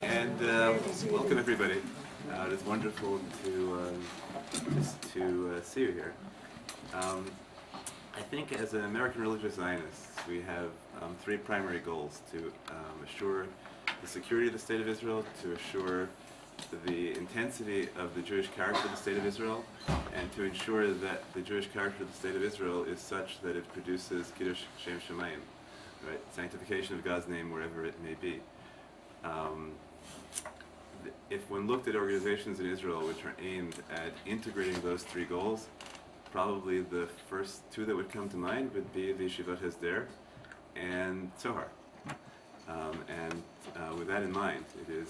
And welcome everybody. It is wonderful to see you here. I think as an American religious Zionists, we have three primary goals: to assure the security of the State of Israel, to assure the intensity of the Jewish character of the State of Israel, and to ensure that the Jewish character of the State of Israel is such that it produces Kiddush Shem Shemayim, right? Sanctification of God's name wherever it may be. If one looked at organizations in Israel which are aimed at integrating those three goals, probably the first two that would come to mind would be the Yeshivat Hesder and Tzohar. With that in mind, it is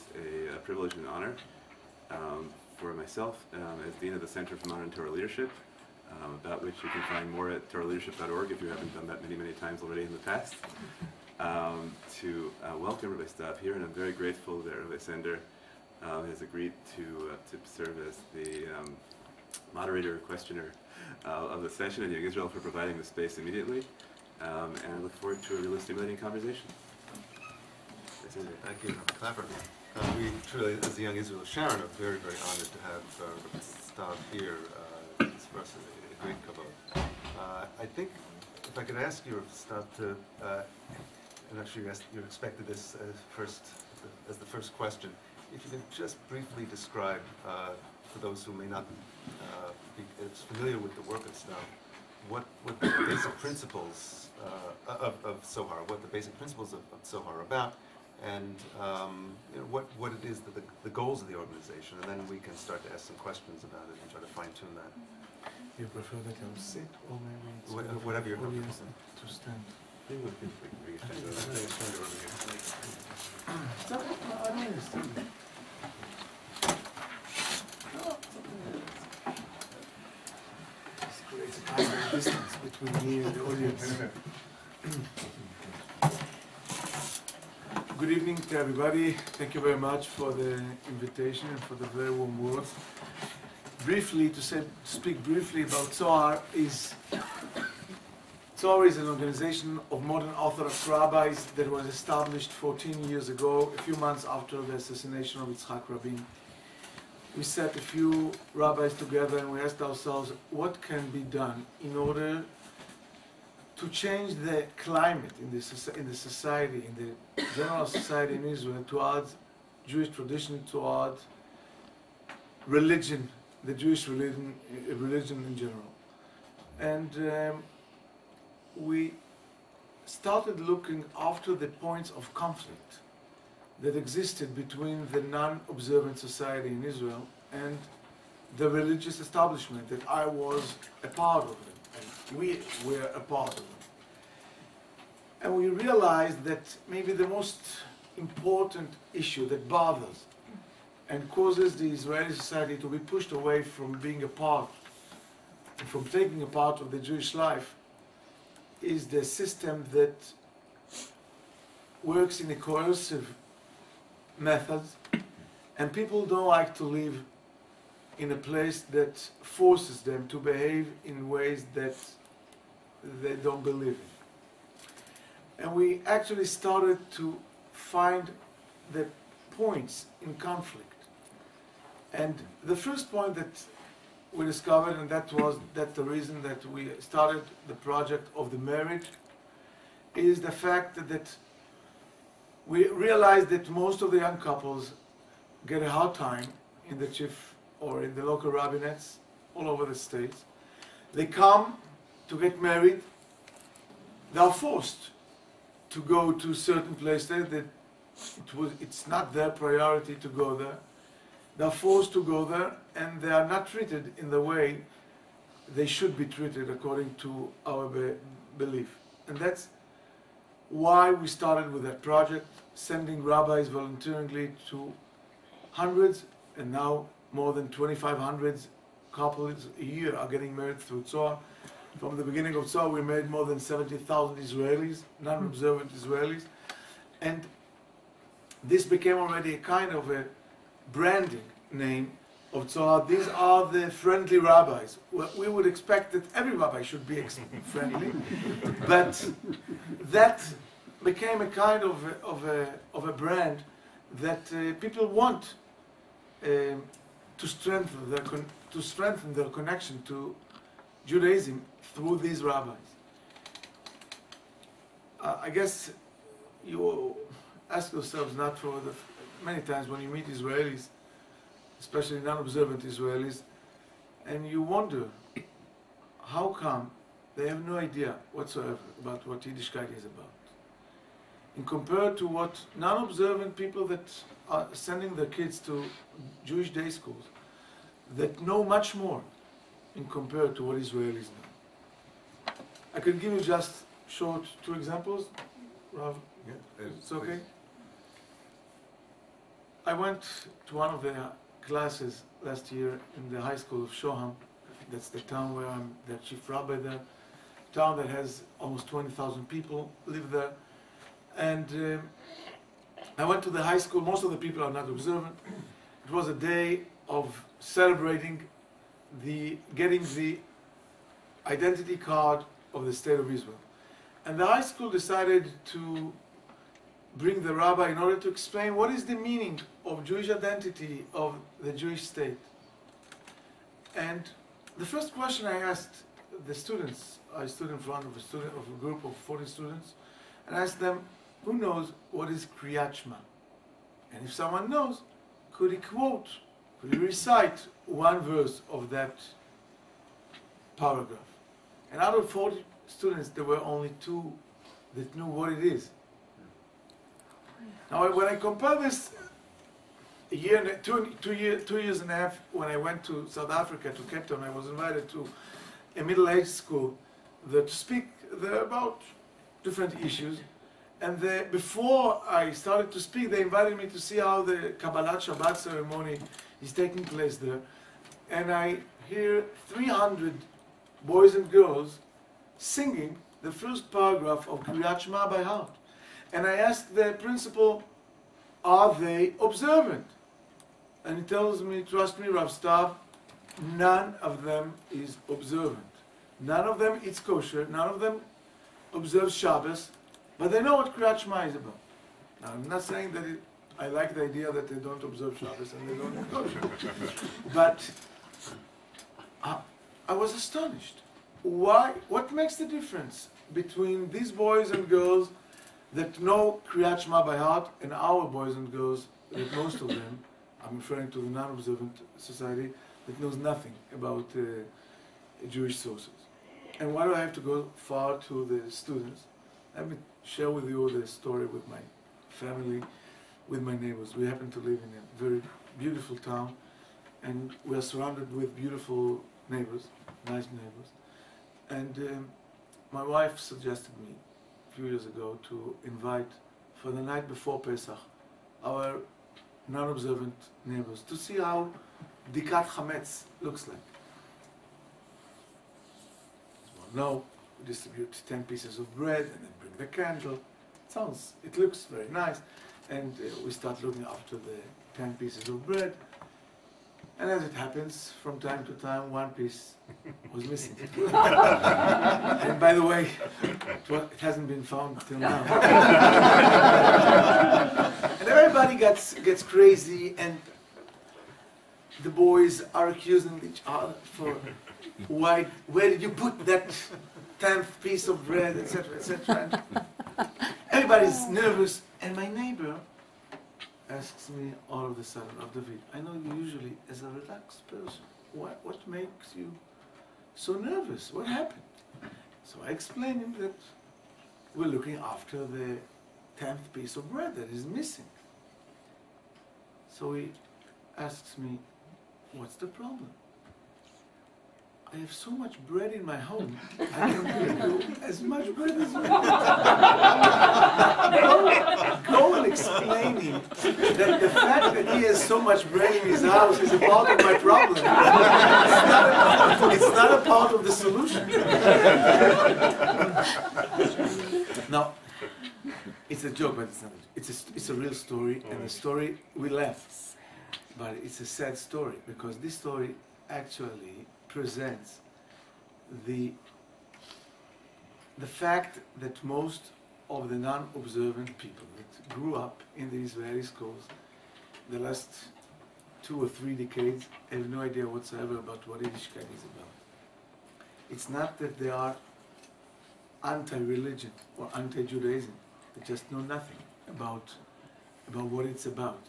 a privilege and honor for myself as Dean of the Center for Modern Torah Leadership, about which you can find more at torahleadership.org if you haven't done that many times already in the past, to welcome Rabbi Stav here, and I'm very grateful that Rabbi Sender has agreed to serve as the moderator, questioner of the session, and Young Israel for providing the space immediately. And I look forward to a really stimulating conversation. Thank you, Klapper. We truly, as the Young Israel of Sharon, are very honored to have Rabbi Stav here. It's for us a great kavod. I think if I could ask you, Rabbi Stav, to, and I'm sure you expected this as the first question, if you could just briefly describe, for those who may not be as familiar with the work of Stav, what the basic principles of Tzohar, what the basic principles of Tzohar are about, and what it is, the goals of the organization, and then we can start to ask some questions about it and try to fine-tune that. You prefer that I sit, or maybe whatever you're comfortable to stand? This creates a kind of distance between me and the audience. Good evening to everybody. Thank you very much for the invitation and for the very warm words. Briefly, to speak briefly about Tzohar is an organization of modern Orthodox rabbis that was established 14 years ago, a few months after the assassination of Rabbi. We set a few rabbis together and we asked ourselves what can be done in order to change the climate in the society, in the general society in Israel, towards Jewish tradition, towards religion, the Jewish religion in general. And we started looking after the points of conflict that existed between the non-observant society in Israel and the religious establishment that I was a part of them, and we were a part of them. And we realized that maybe the most important issue that bothers and causes the Israeli society to be pushed away from being a part, from taking a part of the Jewish life, is the system that works in a coercive method, and people don't like to live in a place that forces them to behave in ways that they don't believe in. And we actually started to find the points in conflict. And the first point that we discovered, and that's the reason that we started the project of the marriage, is the fact that we realized that most of the young couples get a hard time in the chief or in the local rabbinates all over the states. They come to get married, they are forced to go to certain places that it's not their priority to go there. They're forced to go there, and they are not treated in the way they should be treated according to our belief. And that's why we started with that project, sending rabbis voluntarily to hundreds, and now more than 2,500 couples a year are getting married through Tzohar. From the beginning of Tzohar, we made more than 70,000 Israelis, non-observant Israelis, and this became already a kind of a branding name of Tzohar. These are the friendly rabbis. Well, we would expect that every rabbi should be friendly, but that became a kind of a brand that people want to strengthen their connection to Judaism through these rabbis. I guess you ask yourselves not for the many times when you meet Israelis, especially non-observant Israelis, and you wonder how come they have no idea whatsoever about what Yiddishkeit is about. And compared to what non-observant people that are sending their kids to Jewish day schools, that know much more in compared to what Israelis know. I could give you just short two examples, Rav. Yeah, It's okay? I went to one of the classes last year in the high school of Shoham. That's the town where I'm the chief rabbi there. Town that has almost 20,000 people live there. And I went to the high school. Most of the people are not observant. It was a day of celebrating getting the identity card of the state of Israel. And the high school decided to bring the rabbi in order to explain what is the meaning of Jewish identity of the Jewish state. And the first question I asked the students, I stood in front of a group of 40 students, and I asked them, who knows what is Kriyat Shema? And if someone knows, could he recite one verse of that paragraph? And out of 40 students, there were only 2 that knew what it is. Now, when I compare this two years and a half, when I went to South Africa, to Cape Town, I was invited to a middle-aged school that speak there about different issues. And before I started to speak, they invited me to see how the Kabbalat Shabbat ceremony is taking place there. And I hear 300 boys and girls singing the first paragraph of Kriyat Shema by heart. And I asked the principal, are they observant? And he tells me, trust me, Rav Stav, none of them is observant. None of them eats kosher, none of them observes Shabbos, but they know what Kriyat Shema is about. Now, I'm not saying that I like the idea that they don't observe Shabbos and they don't eat kosher. But I was astonished. Why? What makes the difference between these boys and girls that know Kriyat Shema by heart and our boys and girls, that most of them, I'm referring to the non-observant society, that knows nothing about Jewish sources? And why do I have to go far to the students? Let me share with you the story with my family, with my neighbors. We happen to live in a very beautiful town, and we are surrounded with beautiful neighbors, nice neighbors. And my wife suggested me a few years ago to invite, for the night before Pesach, our non-observant neighbors to see how Dikat Chametz looks like. No, we distribute 10 pieces of bread and then bring the candle. It looks very nice. And we start looking after the 10 pieces of bread. And as it happens, from time to time, one piece was missing. And by the way, it hasn't been found till now. And everybody gets crazy, and the boys are accusing each other for where did you put that 10th piece of bread, etc., etc. Everybody's nervous, and my neighbor asks me all of a sudden, Rav David, I know you usually as a relaxed person. What makes you so nervous? What happened? So I explained him that we're looking after the 10th piece of bread that is missing. So he asks me, what's the problem? I have so much bread in my home, I can give you as much bread as you want. Go and explain him that the fact that he has so much bread in his house is a part of my problem. It's not a part of the solution. Now, it's a joke, but it's not. It's a real story, and the story, we laugh. But it's a sad story, because this story actually presents the fact that most of the non-observant people that grew up in the Israeli schools the last 2 or 3 decades have no idea whatsoever about what Yiddishkeit is about. It's not that they are anti-religion or anti-Judaism. They just know nothing about what it's about.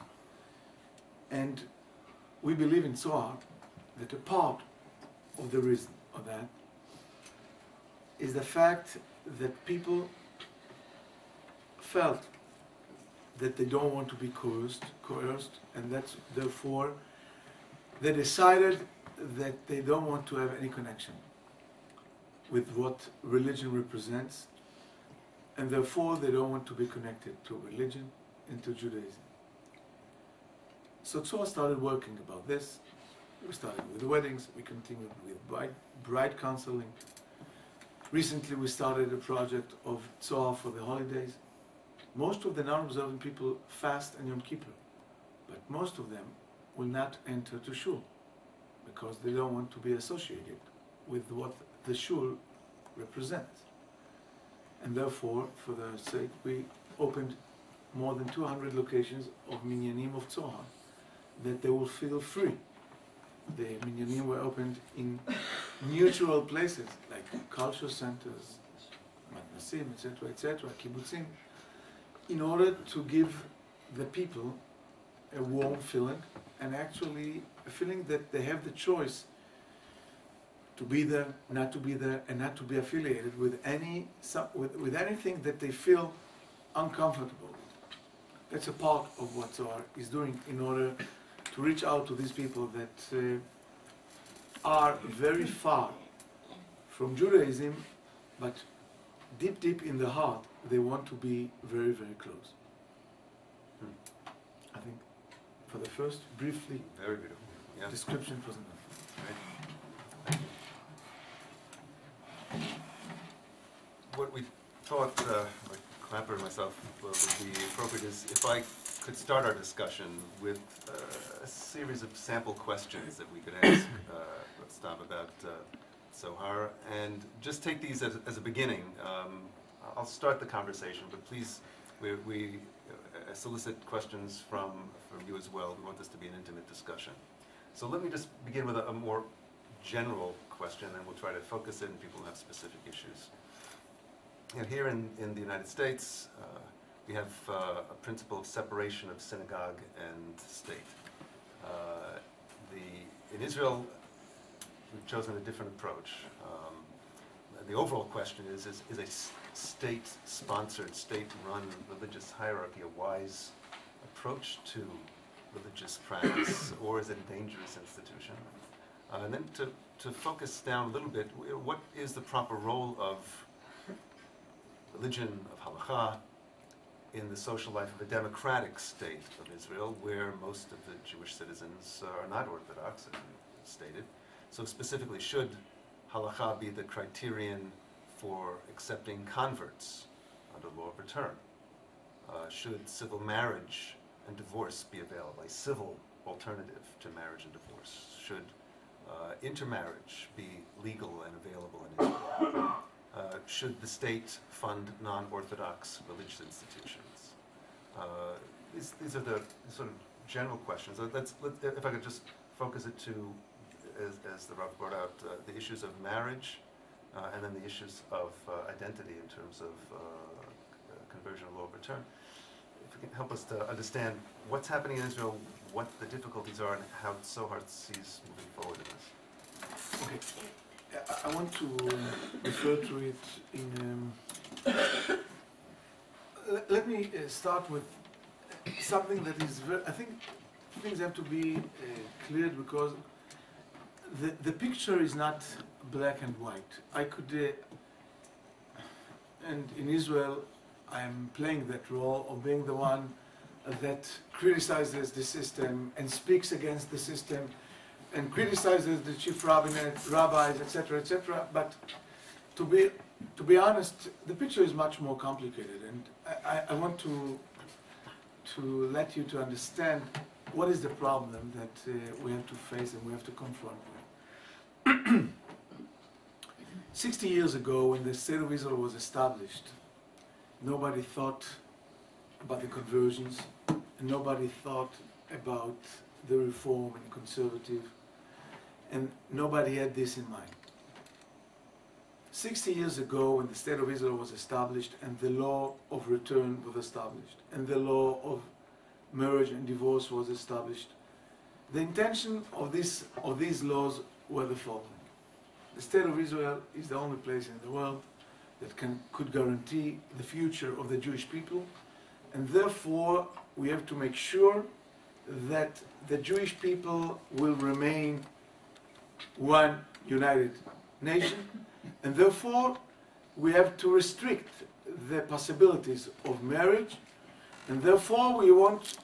And we believe in Tzohar that a part of the reason of that is the fact that people felt that they don't want to be coerced, and that's therefore they decided that they don't want to have any connection with what religion represents, and therefore they don't want to be connected to religion and to Judaism. So Tzohar started working about this. We started with weddings, we continued with bride counseling. Recently we started a project of Tzohar for the holidays. Most of the non-observant people fast and Yom Kippur, but most of them will not enter to shul because they don't want to be associated with what the shul represents. And therefore, for their sake, we opened more than 200 locations of minyanim of Tzohar that they will feel free. The minyanim were opened in neutral places like culture centers, matnasim, etc., kibbutzim, in order to give the people a warm feeling and actually a feeling that they have the choice to be there, not to be there, and not to be affiliated with anything that they feel uncomfortable with. That's a part of what Tzohar is doing in order to reach out to these people that are very far from Judaism, but deep in the heart, they want to be very, very close. I think for the first, briefly, Very beautiful. Yeah. description was enough. What we thought, like Klapper and myself, would be appropriate is if I could start our discussion with a series of sample questions that we could ask Rav Stav about Tzohar, and just take these as a beginning. I'll start the conversation, but please, we solicit questions from you as well. We want this to be an intimate discussion. So let me just begin with a more general question, and we'll try to focus it, and people have specific issues. And here in the United States, we have a principle of separation of synagogue and state. In Israel, we've chosen a different approach. The overall question is a state-sponsored, state-run religious hierarchy a wise approach to religious practice, or is it a dangerous institution? And then to focus down a little bit, what is the proper role of religion, of halakha, in the social life of a democratic state of Israel, where most of the Jewish citizens are not Orthodox, as we stated. So specifically, should halakha be the criterion for accepting converts under law of return? Should civil marriage and divorce be available, a civil alternative to marriage and divorce? Should intermarriage be legal and available in Israel? Should the state fund non-Orthodox religious institutions? These are the sort of general questions. If I could just focus it to, as the Rav brought out, the issues of marriage, and then the issues of identity in terms of conversion and law of return. If you can help us to understand what's happening in Israel, what the difficulties are, and how Tzohar sees moving forward in this. Okay. I want to refer to it in. Let me start with something that is very. I think things have to be cleared because the picture is not black and white. I could, and in Israel, I'm playing that role of being the one that criticizes the system and speaks against the system and criticizes the chief rabbis, etc., but to be honest, the picture is much more complicated, and I want to let you to understand what is the problem that we have to face and we have to confront with. 60 years ago, when the state of Israel was established, nobody thought about the conversions, and nobody thought about the reform and conservative, and nobody had this in mind. 60 years ago, when the State of Israel was established and the law of return was established and the law of marriage and divorce was established, the intention of these laws were the following. The State of Israel is the only place in the world that could guarantee the future of the Jewish people, and therefore we have to make sure that the Jewish people will remain one united nation, and therefore we have to restrict the possibilities of marriage, and therefore we want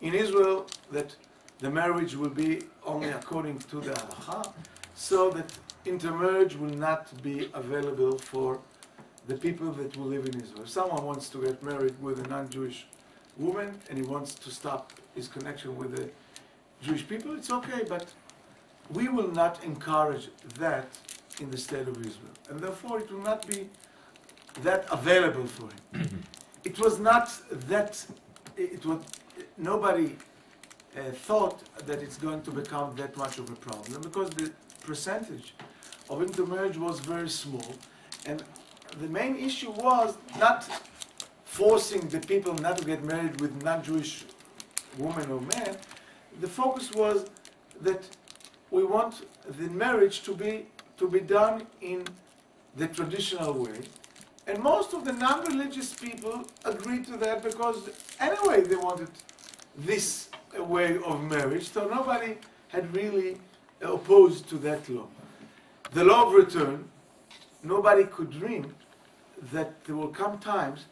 in Israel that the marriage will be only according to the halacha, so that intermarriage will not be available for the people that will live in Israel. If someone wants to get married with a non-Jewish woman and he wants to stop his connection with the Jewish people, it's okay, but we will not encourage that in the State of Israel, and therefore it will not be that available for him. It was not that, nobody thought that it's going to become that much of a problem, because the percentage of intermarriage was very small, and the main issue was not forcing the people not to get married with non-Jewish woman or man. The focus was that we want the marriage to be done in the traditional way, and most of the non-religious people agreed to that, because anyway they wanted this way of marriage, so nobody had really opposed to that law. The law of return, nobody could dream that there will come times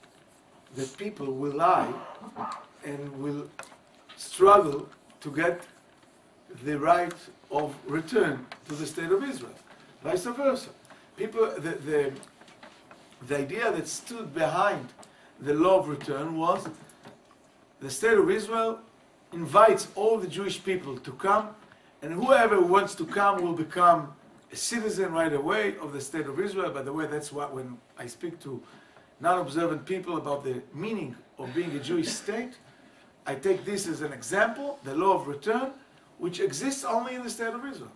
that people will lie and will struggle to get the right of return to the State of Israel. Vice versa. People, the idea that stood behind the law of return was the State of Israel invites all the Jewish people to come, and whoever wants to come will become a citizen right away of the State of Israel. By the way, that's what, when I speak to non-observant people about the meaning of being a Jewish state, I take this as an example, the law of return, which exists only in the State of Israel.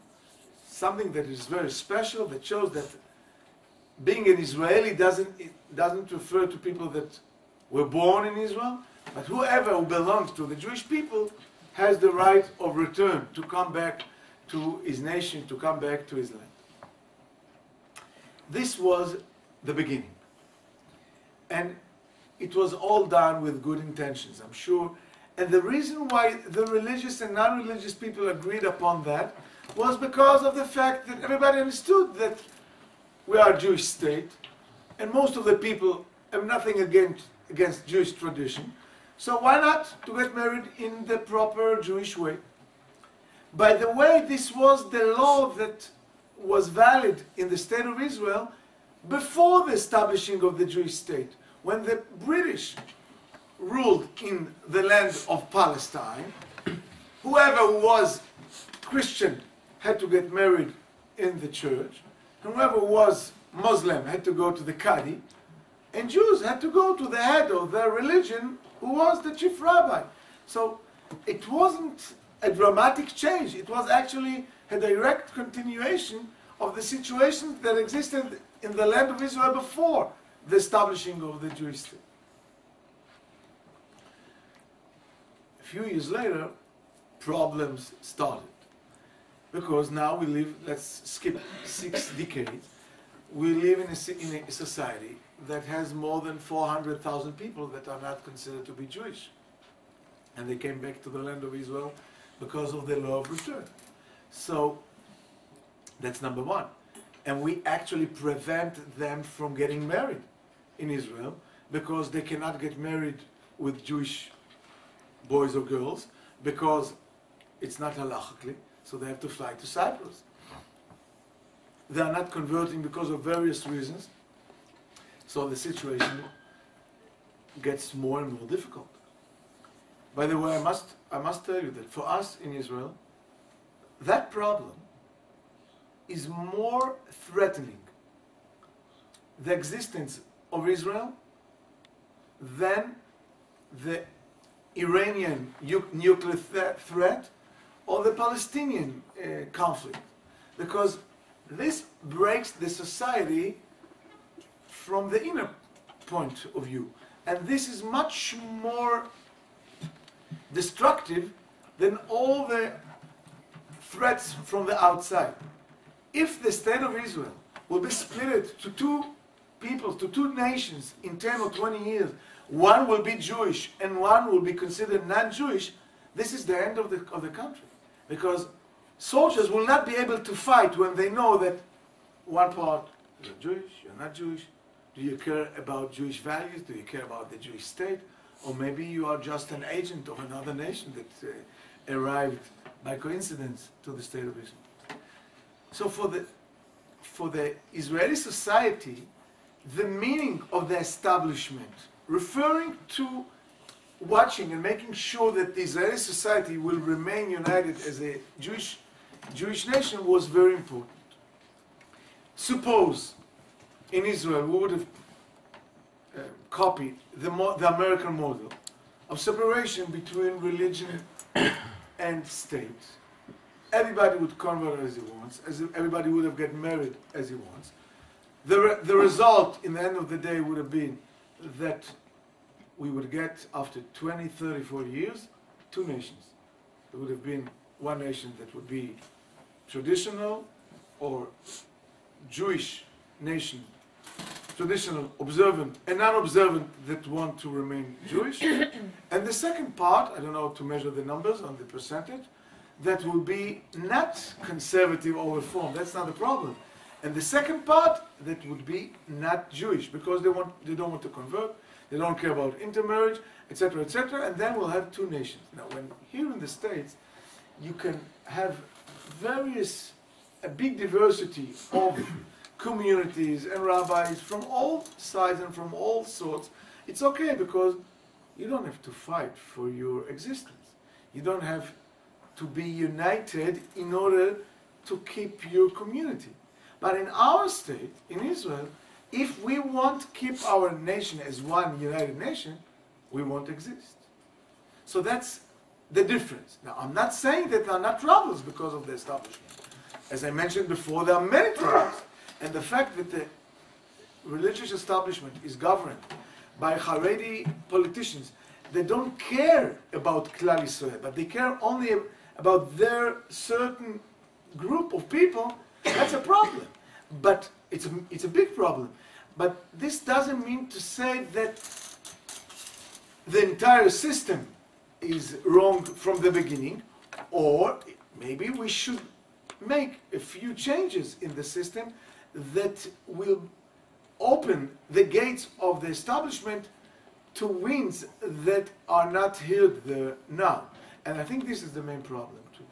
Something that is very special, that shows that being an Israeli doesn't refer to people that were born in Israel, but whoever who belongs to the Jewish people has the right of return to come back to his nation, to come back to his land. This was the beginning. And it was all done with good intentions, I'm sure. And the reason why the religious and non-religious people agreed upon that was because of the fact that everybody understood that we are a Jewish state, and most of the people have nothing against Jewish tradition. So why not to get married in the proper Jewish way? By the way, this was the law that was valid in the State of Israel before the establishing of the Jewish state. When the British ruled in the land of Palestine, whoever was Christian had to get married in the church, and whoever was Muslim had to go to the Qadi, and Jews had to go to the head of their religion, who was the chief rabbi. So it wasn't a dramatic change. It was actually a direct continuation of the situation that existed in the land of Israel before the establishing of the Jewish state. A few years later, problems started. Because now we live, let's skip 6 decades, we live in a society that has more than 400,000 people that are not considered to be Jewish. And they came back to the land of Israel because of the law of return. So that's number one. And we actually prevent them from getting married in Israel because they cannot get married with Jewish boys or girls because it's not halachically, so they have to fly to Cyprus. They are not converting because of various reasons, so the situation gets more and more difficult. By the way, I must tell you that for us in Israel, that problem is more threatening the existence of Israel than the Iranian nuclear threat or the Palestinian conflict, because this breaks the society from the inner point of view, and this is much more destructive than all the threats from the outside. If the state of Israel will be split to two peoples, to two nations in 10 or 20 years, one will be Jewish and one will be considered non-Jewish, this is the end of the country. Because soldiers will not be able to fight when they know that one part, you're Jewish, you're not Jewish. Do you care about Jewish values? Do you care about the Jewish state? Or maybe you are just an agent of another nation that arrived by coincidence to the state of Israel. So for the Israeli society, the meaning of the establishment, referring to watching and making sure that the Israeli society will remain united as a Jewish nation, was very important. Suppose in Israel we would have copied the American model of separation between religion and state. Everybody would convert as he wants, everybody would have get married as he wants. The result in the end of the day would have been that we would get, after 20, 30, 40 years, two nations. There would have been one nation that would be traditional or Jewish nation, traditional, observant, and non-observant that want to remain Jewish. And the second part, I don't know how to measure the numbers on the percentage, that will be not conservative or reform. That's not the problem. And the second part, that would be not Jewish, because they don't want to convert, they don't care about intermarriage, etc., etc., and then we'll have two nations. Now, when here in the States, you can have a big diversity of communities and rabbis from all sides and from all sorts. It's okay, because you don't have to fight for your existence. You don't have to be united in order to keep your community. But in our state, in Israel, if we want to keep our nation as one united nation, we won't exist. So that's the difference. Now, I'm not saying that there are not troubles because of the establishment. As I mentioned before, there are many troubles. And the fact that the religious establishment is governed by Haredi politicians, they don't care about Klal Yisrael, but they care only about their certain group of people. That's a problem. But it's a big problem. But this doesn't mean to say that the entire system is wrong from the beginning, or maybe we should make a few changes in the system that will open the gates of the establishment to winds that are not here there now. And I think this is the main problem too.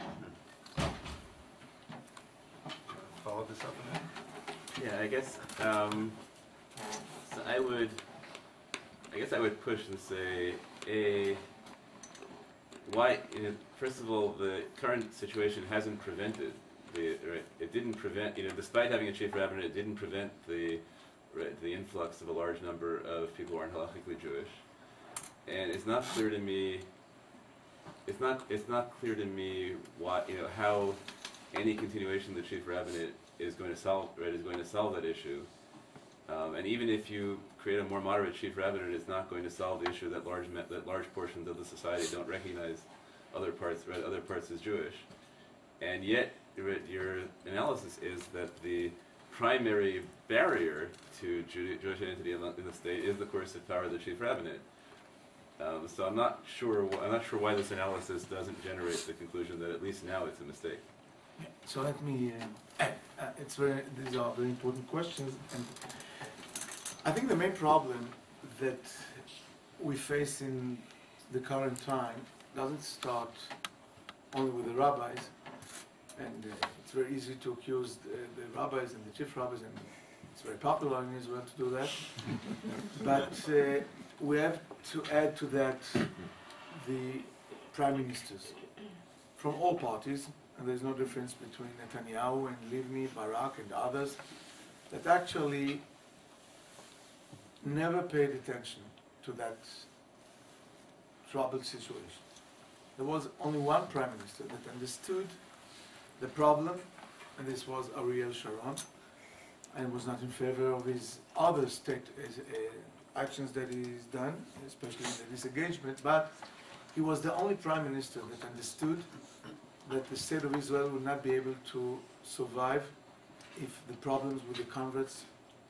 Follow this up on that? Yeah, I guess so I would push and say, why? First of all, the current situation hasn't prevented it didn't prevent, despite having a chief rabbinate, it didn't prevent the influx of a large number of people who aren't halakhically Jewish, and it's not clear to me. It's not clear to me why, how any continuation of the chief rabbinate is going to solve that issue. And even if you create a more moderate chief rabbinate, it's not going to solve the issue that large portions of the society don't recognize other parts as Jewish. And yet, your analysis is that the primary barrier to Jewish identity in the state is the coercive power of the chief rabbinate. So I'm not sure why this analysis doesn't generate the conclusion that at least now it's a mistake. So let me. These are very important questions, and I think the main problem that we face in the current time doesn't start only with the rabbis, and it's very easy to accuse the rabbis and the chief rabbis, and it's very popular in Israel to do that. But we have to add to that the prime ministers from all parties, and there's no difference between Netanyahu and Livni, Barak, and others, that actually never paid attention to that troubled situation. There was only one prime minister that understood the problem, and this was Ariel Sharon, and was not in favor of his other state actions that he's done, especially the disengagement, but he was the only prime minister that understood that the state of Israel would not be able to survive if the problems with the converts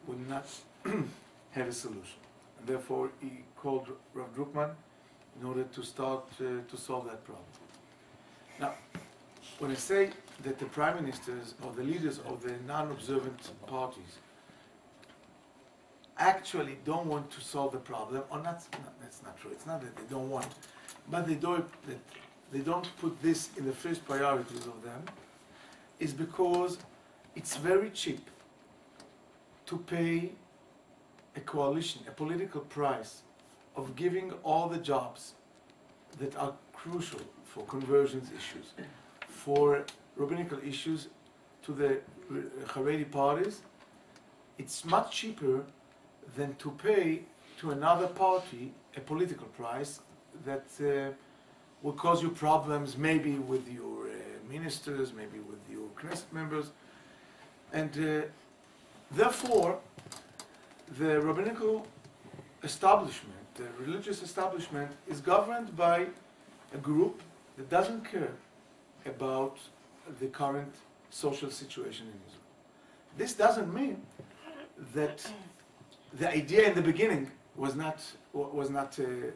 would not have a solution. And therefore, he called Rav Nachman in order to start to solve that problem. Now, when I say that the prime ministers or the leaders of the non-observant parties actually don't want to solve the problem, or not, that's not true. It's not that they don't want, but they don't put this in the first priorities of them, is because it's very cheap to pay a coalition, a political price of giving all the jobs that are crucial for conversions issues, for rabbinical issues to the Haredi parties. It's much cheaper than to pay to another party a political price that will cause you problems maybe with your ministers, maybe with your Knesset members. And therefore, the rabbinical establishment, the religious establishment, is governed by a group that doesn't care about the current social situation in Israel. This doesn't mean that the idea in the beginning was not the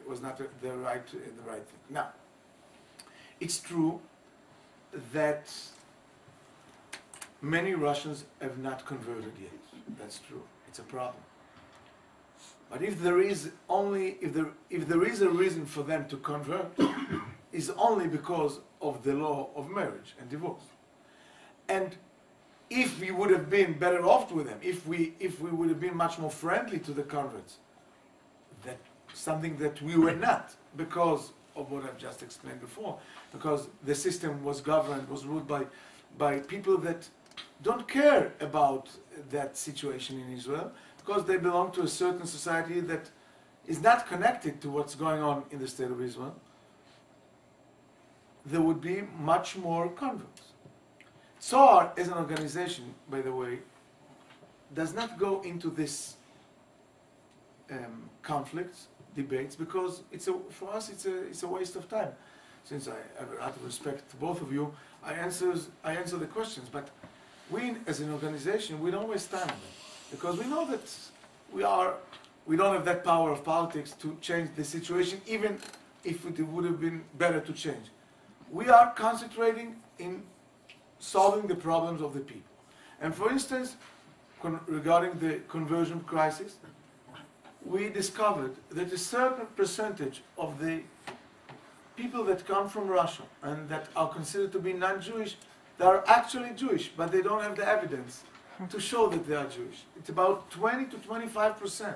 right thing. Now, it's true that many Russians have not converted yet. That's true. It's a problem. But if there is a reason for them to convert, is only because of the law of marriage and divorce. And if we would have been better off with them, if we would have been much more friendly to the converts, that something that we were not, because of what I've just explained before, because the system was ruled by people that don't care about that situation in Israel, because they belong to a certain society that is not connected to what's going on in the state of Israel, there would be much more converts. Tzohar, as an organization, by the way, does not go into this conflicts, debates, because for us it's a waste of time. Since I have a lot of respect to both of you, I answer the questions. But we, as an organization, we don't waste time on them, because we know that we don't have that power of politics to change the situation, even if it would have been better to change. We are concentrating in solving the problems of the people. And for instance, regarding the conversion crisis, we discovered that a certain percentage of the people that come from Russia and that are considered to be non-Jewish, they are actually Jewish, but they don't have the evidence to show that they are Jewish. It's about 20 to 25%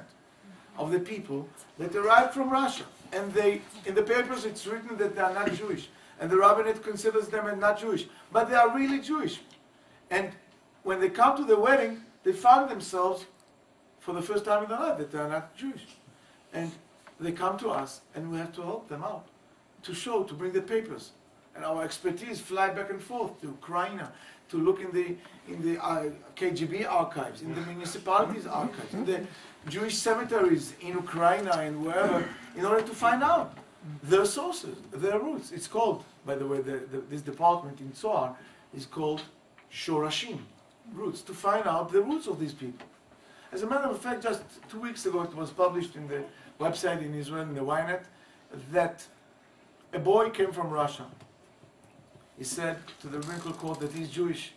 of the people that arrive from Russia. And in the papers it's written that they are not Jewish. And the Rabbanei considers them as not Jewish. But they are really Jewish. And when they come to the wedding, they find themselves, for the first time in their life, that they are not Jewish. And they come to us, and we have to help them out, to bring the papers. And our expertise fly back and forth to Ukraine, to look in the KGB archives, in the municipalities' archives, in the Jewish cemeteries in Ukraine and wherever, in order to find out their sources, their roots. It's called, by the way, this department in Tzohar is called Shorashim, roots, to find out the roots of these people. As a matter of fact, just 2 weeks ago, it was published in the website in Israel, in the Ynet, that a boy came from Russia. He said to the rabbinical court that he's Jewish.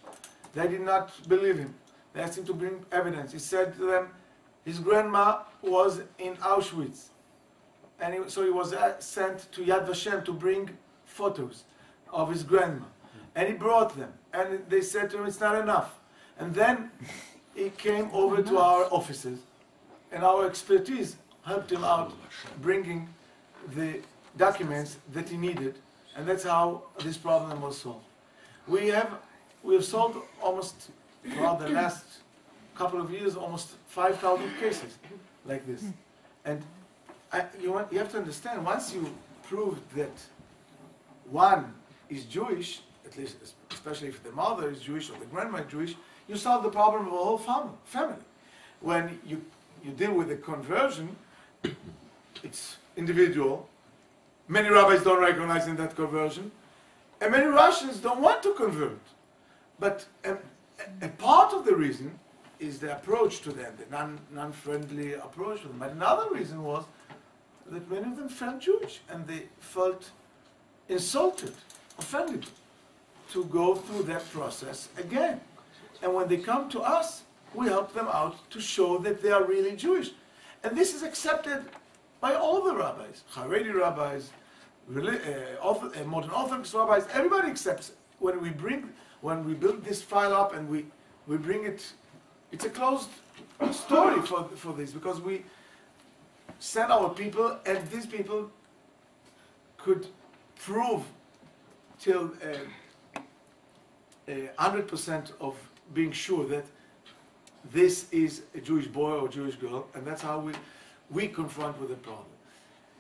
They did not believe him. They asked him to bring evidence. He said to them, his grandma was in Auschwitz. And so he was sent to Yad Vashem to bring photos of his grandma. And he brought them. And they said to him, it's not enough. And then he came over to our offices. And our expertise helped him out, bringing the documents that he needed. And that's how this problem was solved. We have solved almost, throughout the last couple of years, almost 5,000 cases like this. And you have to understand, once you prove that one is Jewish, at least especially if the mother is Jewish or the grandma is Jewish, you solve the problem of the whole family. When you deal with the conversion, it's individual. Many rabbis don't recognize in that conversion, and many Russians don't want to convert. But a part of the reason is the approach to them, the non-friendly approach to them. But another reason was that many of them felt Jewish, and they felt insulted, offended, to go through that process again. And when they come to us, we help them out to show that they are really Jewish. And this is accepted by all the rabbis, Haredi rabbis, Modern Orthodox rabbis. Everybody accepts it. When we build this file up and we bring it, it's a closed story for this, because we send our people, and these people could prove till 100% of being sure that this is a Jewish boy or Jewish girl, and that's how we confront with the problem.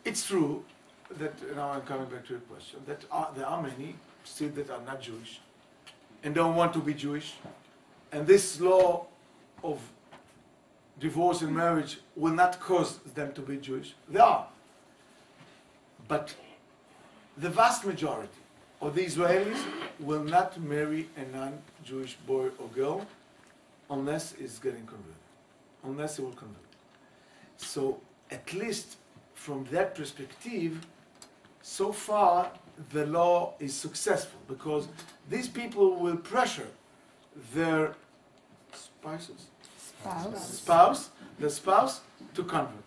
It's true that, now I'm coming back to your question, that there are many still that are not Jewish and don't want to be Jewish, and this law of divorce and marriage will not cause them to be Jewish. They are. But the vast majority of the Israelis will not marry a non-Jewish boy or girl unless it's getting converted, unless it will convert. So at least from that perspective, so far the law is successful, because these people will pressure their the spouse to convert.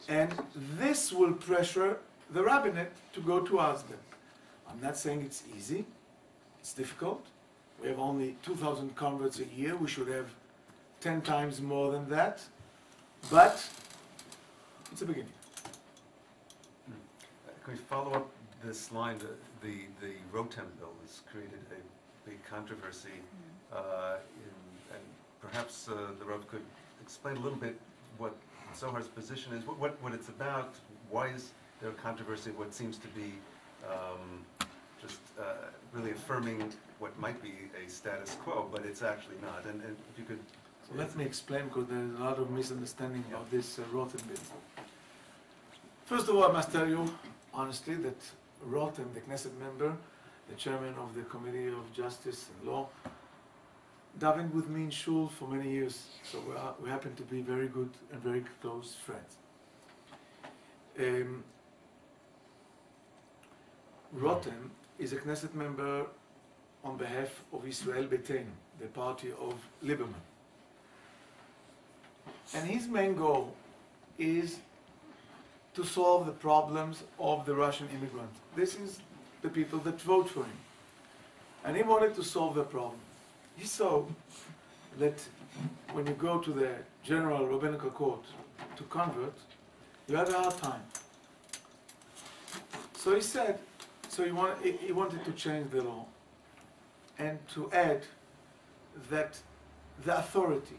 And this will pressure the rabbinate to go towards them. I'm not saying it's easy, it's difficult. We have only 2,000 converts a year. We should have 10 times more than that. But it's a beginning. Can we follow up this line? The Rotem bill has created a big controversy, and perhaps the Rav could explain a little bit what Tzohar's position is, what it's about. Why is there a controversy? What seems to be just really affirming what might be a status quo, but it's actually not. And if you could... So let me explain, because there is a lot of misunderstanding of this Rotem bill. First of all, I must tell you honestly that Rotem, the Knesset member, the chairman of the Committee of Justice and Law, davened with me in shul for many years, so we happen to be very good and very close friends. Rotem is a Knesset member on behalf of Israel Beitenu, the party of Lieberman. And his main goal is to solve the problems of the Russian immigrants. This is the people that vote for him. And he wanted to solve the problem. He saw that when you go to the General Rabbinical Court to convert, you have a hard time. So he said, he wanted to change the law and to add that the authority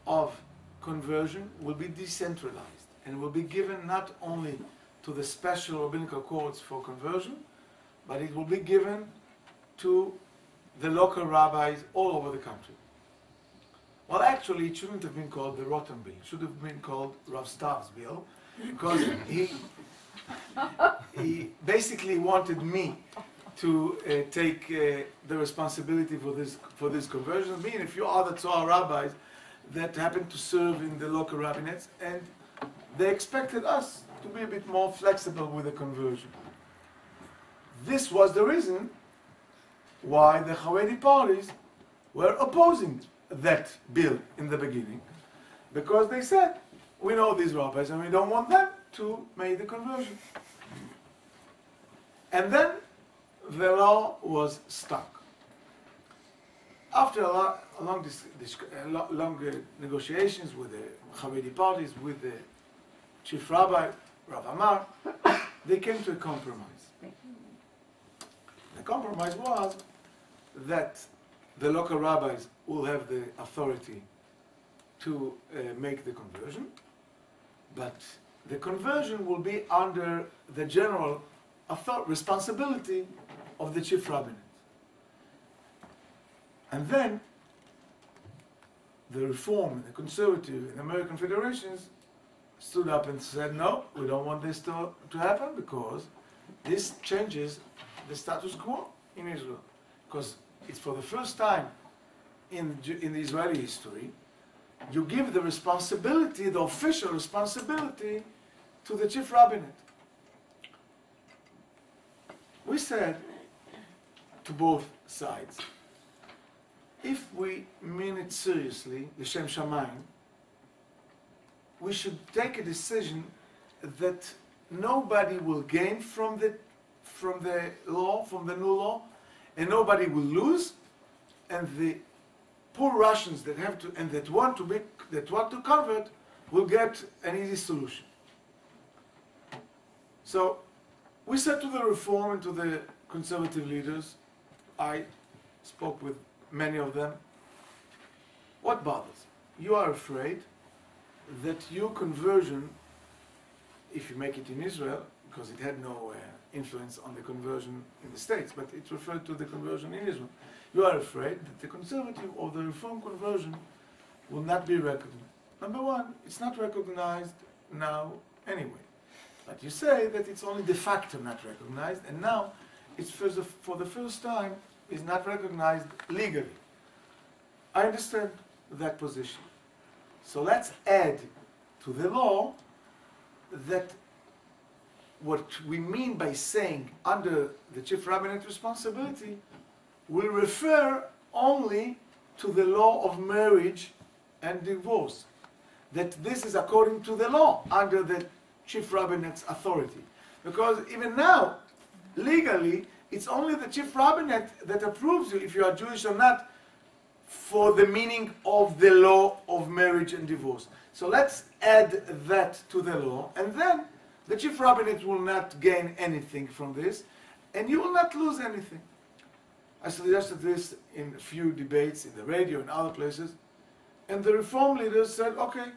of conversion will be decentralized and will be given not only to the special rabbinical courts for conversion, but it will be given to the local rabbis all over the country. Well, actually, it shouldn't have been called the Rotem bill. It should have been called Rav Stav's bill, because he basically wanted me to take the responsibility for this conversion. Me and a few other Tzohar rabbis that happened to serve in the local rabbinates, and they expected us to be a bit more flexible with the conversion. This was the reason why the Haredi parties were opposing that bill in the beginning, because they said, we know these rabbis and we don't want them to make the conversion. And then the law was stuck. After long negotiations with the Haredi parties, with the chief rabbi, Rav Amar, they came to a compromise. The compromise was that the local rabbis will have the authority to make the conversion, but the conversion will be under the general responsibility of the chief rabbinate. And then the Reform, the Conservative, and American federations stood up and said, no, we don't want this to happen, because this changes the status quo in Israel. Because it's for the first time in the Israeli history, you give the responsibility, the official responsibility, to the chief rabbinate. We said to both sides, if we mean it seriously, l'shem shamayim, we should take a decision that nobody will gain from the law, from the new law, and nobody will lose, and the poor Russians that have to and that want to convert will get an easy solution. So we said to the Reform and to the conservative leaders, I spoke with many of them, what bothers? You are afraid that your conversion, if you make it in Israel, because it had no influence on the conversion in the States, but it referred to the conversion in Israel. You are afraid that the conservative or the Reform conversion will not be recognized. Number one, it's not recognized now anyway. But you say that it's only de facto not recognized, and now it's for the first time is not recognized legally. I understand that position. So let's add to the law that what we mean by saying under the chief rabbinate responsibility will refer only to the law of marriage and divorce. That this is according to the law under the chief rabbinate's authority. Because even now, legally, it's only the chief rabbinate that approves you if you are Jewish or not for the meaning of the law of marriage and divorce. So let's add that to the law, and then the chief rabbinate will not gain anything from this, and you will not lose anything. I suggested this in a few debates in the radio and other places, and the Reform leaders said, okay,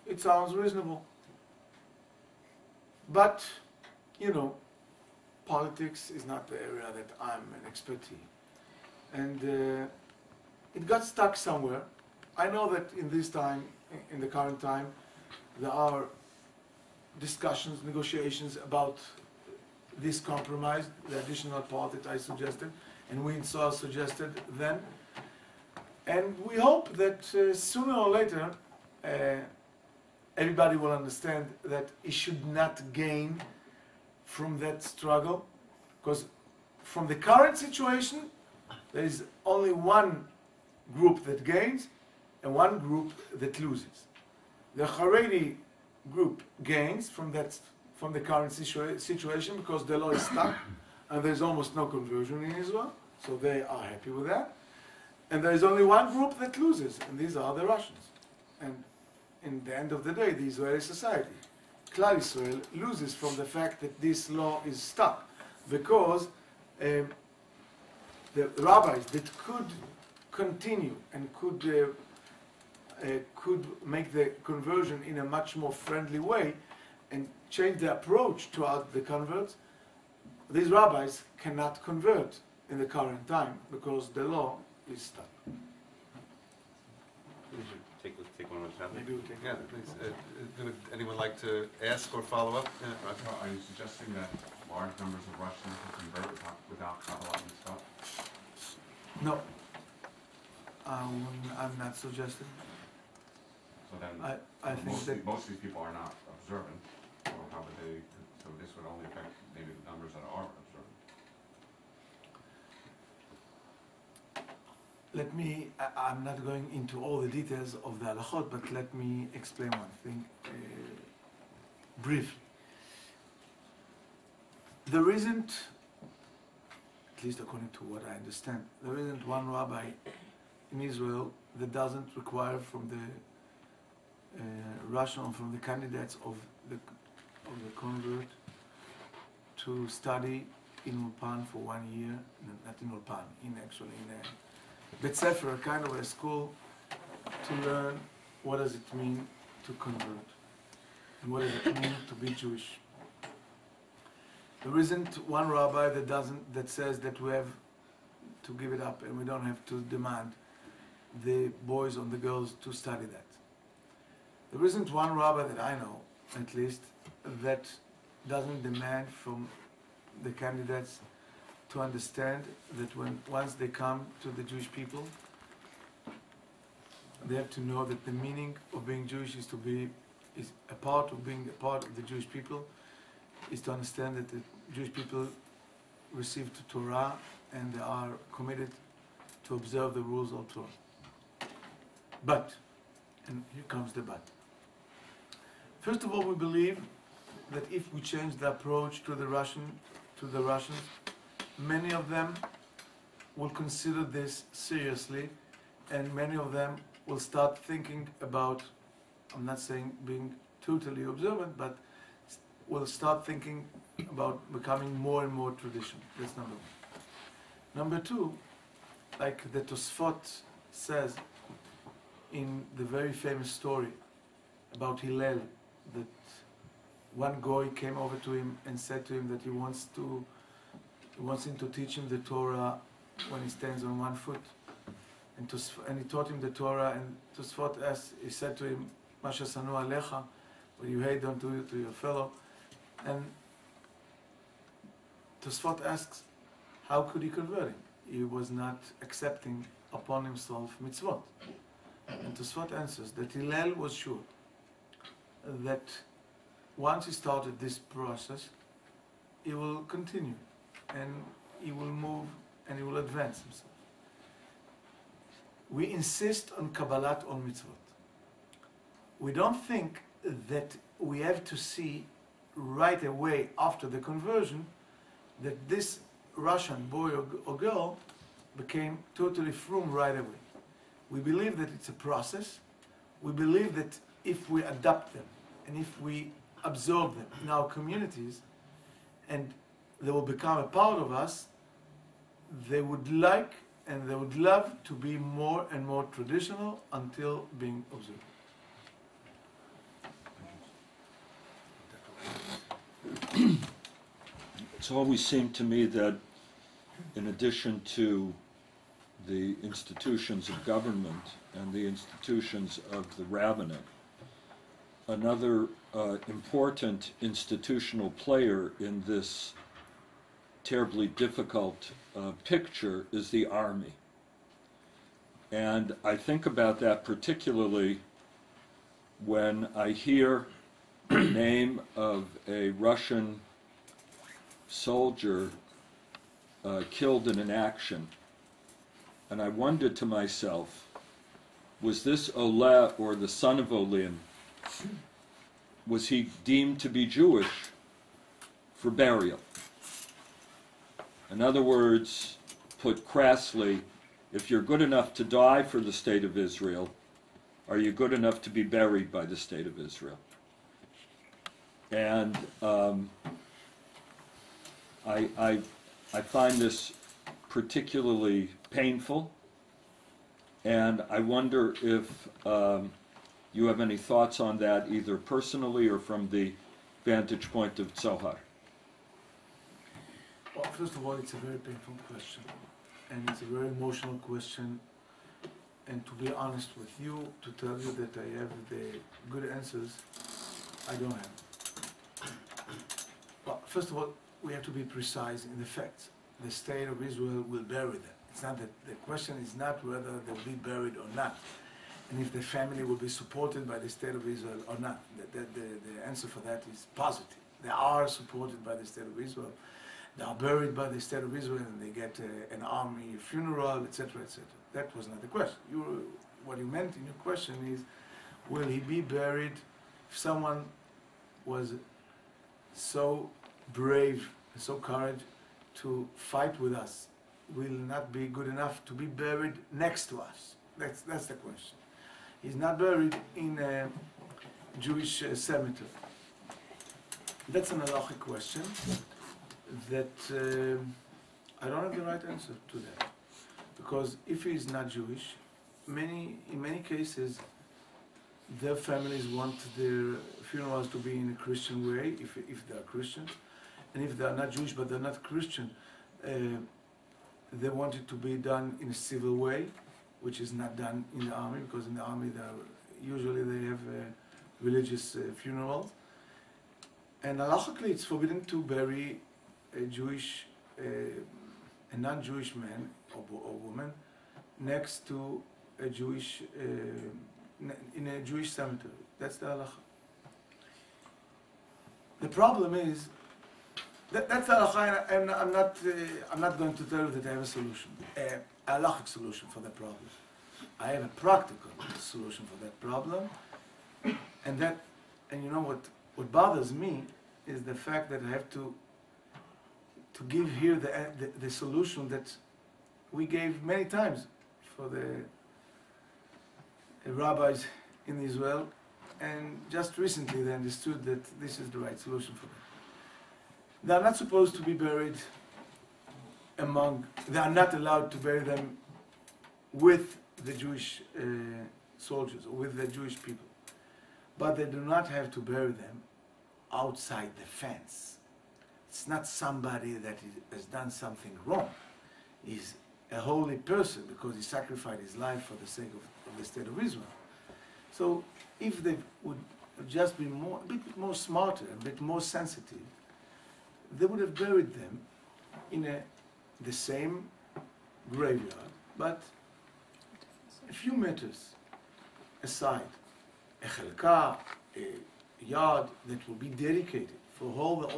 it sounds reasonable. But, you know, politics is not the area that I'm an expert in. And it got stuck somewhere. I know that in this time, in the current time, there are discussions, negotiations about this compromise, the additional part that I suggested, and we in Tzohar suggested then. And we hope that sooner or later, everybody will understand that it should not gain from that struggle, because from the current situation, there is only one group that gains and one group that loses. The Haredi group gains from the current situation because the law is stuck and there's almost no conversion in Israel, so they are happy with that. And there is only one group that loses, and these are the Russians. And in the end of the day, the Israeli society, Klal Israel, loses from the fact that this law is stuck, because the rabbis that could continue and could make the conversion in a much more friendly way and change the approach toward the converts, these rabbis cannot convert in the current time because the law is stuck. Take one with Rabbi. Maybe we take Yeah, please. Would anyone like to ask or follow up? Yeah, Rav. Are you suggesting that large numbers of Russians will convert without Kabbalah and stuff? No, I'm not suggesting. So then, I think that most of these people are not observant, so how would they, so this would only affect maybe the numbers that are observant. let me, I'm not going into all the details of the halachot, but let me explain one thing briefly. There isn't, at least according to what I understand, there isn't one rabbi in Israel that doesn't require from the Russian, from the candidates of the convert to study in Ulpan for 1 year, not in Ulpan, in a Bet Sefer, kind of a school, to learn what does it mean to convert. and what does it mean to be Jewish. There isn't one rabbi that says that we have to give it up and we don't have to demand the boys or the girls to study that. There isn't one rabbi that I know, at least, that doesn't demand from the candidates to understand that once they come to the Jewish people, they have to know that the meaning of being Jewish is a part of being a part of the Jewish people, is to understand that the Jewish people received the Torah and they are committed to observe the rules of Torah. But, and here comes the but. First of all, we believe that if we change the approach to the Russians, many of them will consider this seriously, and many of them will start thinking about, I'm not saying being totally observant, but will start thinking about becoming more and more traditional. That's number one. Number two, like the Tosfot says in the very famous story about Hillel, that one goy came over to him and said to him that he wants him to teach him the Torah when he stands on one foot. And he taught him the Torah, and Tosfot he said to him, Masha sanu alecha, what you hate, don't do it to your fellow. And Tosfot asks, how could he convert him? He was not accepting upon himself mitzvot. And Tosfot answers that Hillel was sure that once he started this process, he will continue, and he will move, and he will advance himself. We insist on Kabbalat on mitzvot. We don't think that we have to see right away after the conversion that this Russian boy or girl became totally frum right away. We believe that it's a process. We believe that if we adopt them and if we absorb them in our communities and they will become a part of us, they would like and they would love to be more and more traditional until being observed. It's always seemed to me that in addition to the institutions of government and the institutions of the Rabbanei, another important institutional player in this terribly difficult picture is the army. And I think about that particularly when I hear the name of a Russian soldier killed in an action. And I wondered to myself, was this Oleh, or the son of Olim, was he deemed to be Jewish for burial? In other words, put crassly, if you're good enough to die for the state of Israel, are you good enough to be buried by the state of Israel? And I find this particularly painful, and I wonder if you have any thoughts on that, either personally or from the vantage point of Tzohar. Well, first of all, it's a very painful question, and it's a very emotional question. And to be honest with you, to tell you that I have the good answers, I don't have. Well, first of all, we have to be precise in the facts. The state of Israel will bury them. It's not that the question is not whether they'll be buried or not, and if the family will be supported by the state of Israel or not. The answer for that is positive. They are supported by the state of Israel. They are buried by the state of Israel, and they get an army funeral, etc., etc. That was not the question. What you meant in your question is, will he be buried? If someone was so brave and so courageous to fight with us, will not be good enough to be buried next to us? That's the question. He's not buried in a Jewish cemetery. That's an halachic question that I don't have the right answer to that. Because if he is not Jewish, in many cases, their families want their funerals to be in a Christian way, if they are Christians, and if they are not Jewish but they're not Christian, they want it to be done in a civil way, which is not done in the army, because in the army usually they have religious funerals. And halachically it's forbidden to bury a Jewish, a non-Jewish man or woman next to a Jewish, in a Jewish cemetery. That's the halacha. The problem is, that's the halacha, and I'm not going to tell you that I have a solution, a halachic solution for that problem. I have a practical solution for that problem, and you know what bothers me is the fact that I have to give here the solution that we gave many times for the rabbis in Israel, and just recently they understood that this is the right solution for them. They are not supposed to be buried they are not allowed to bury them with the Jewish soldiers or with the Jewish people. But they do not have to bury them outside the fence. It's not somebody that has done something wrong. He's a holy person because he sacrificed his life for the sake of the state of Israel. So if they would just be a bit more smarter, a bit more sensitive, they would have buried them in the same graveyard, but a few meters aside, a chelka, a yard that will be dedicated for all the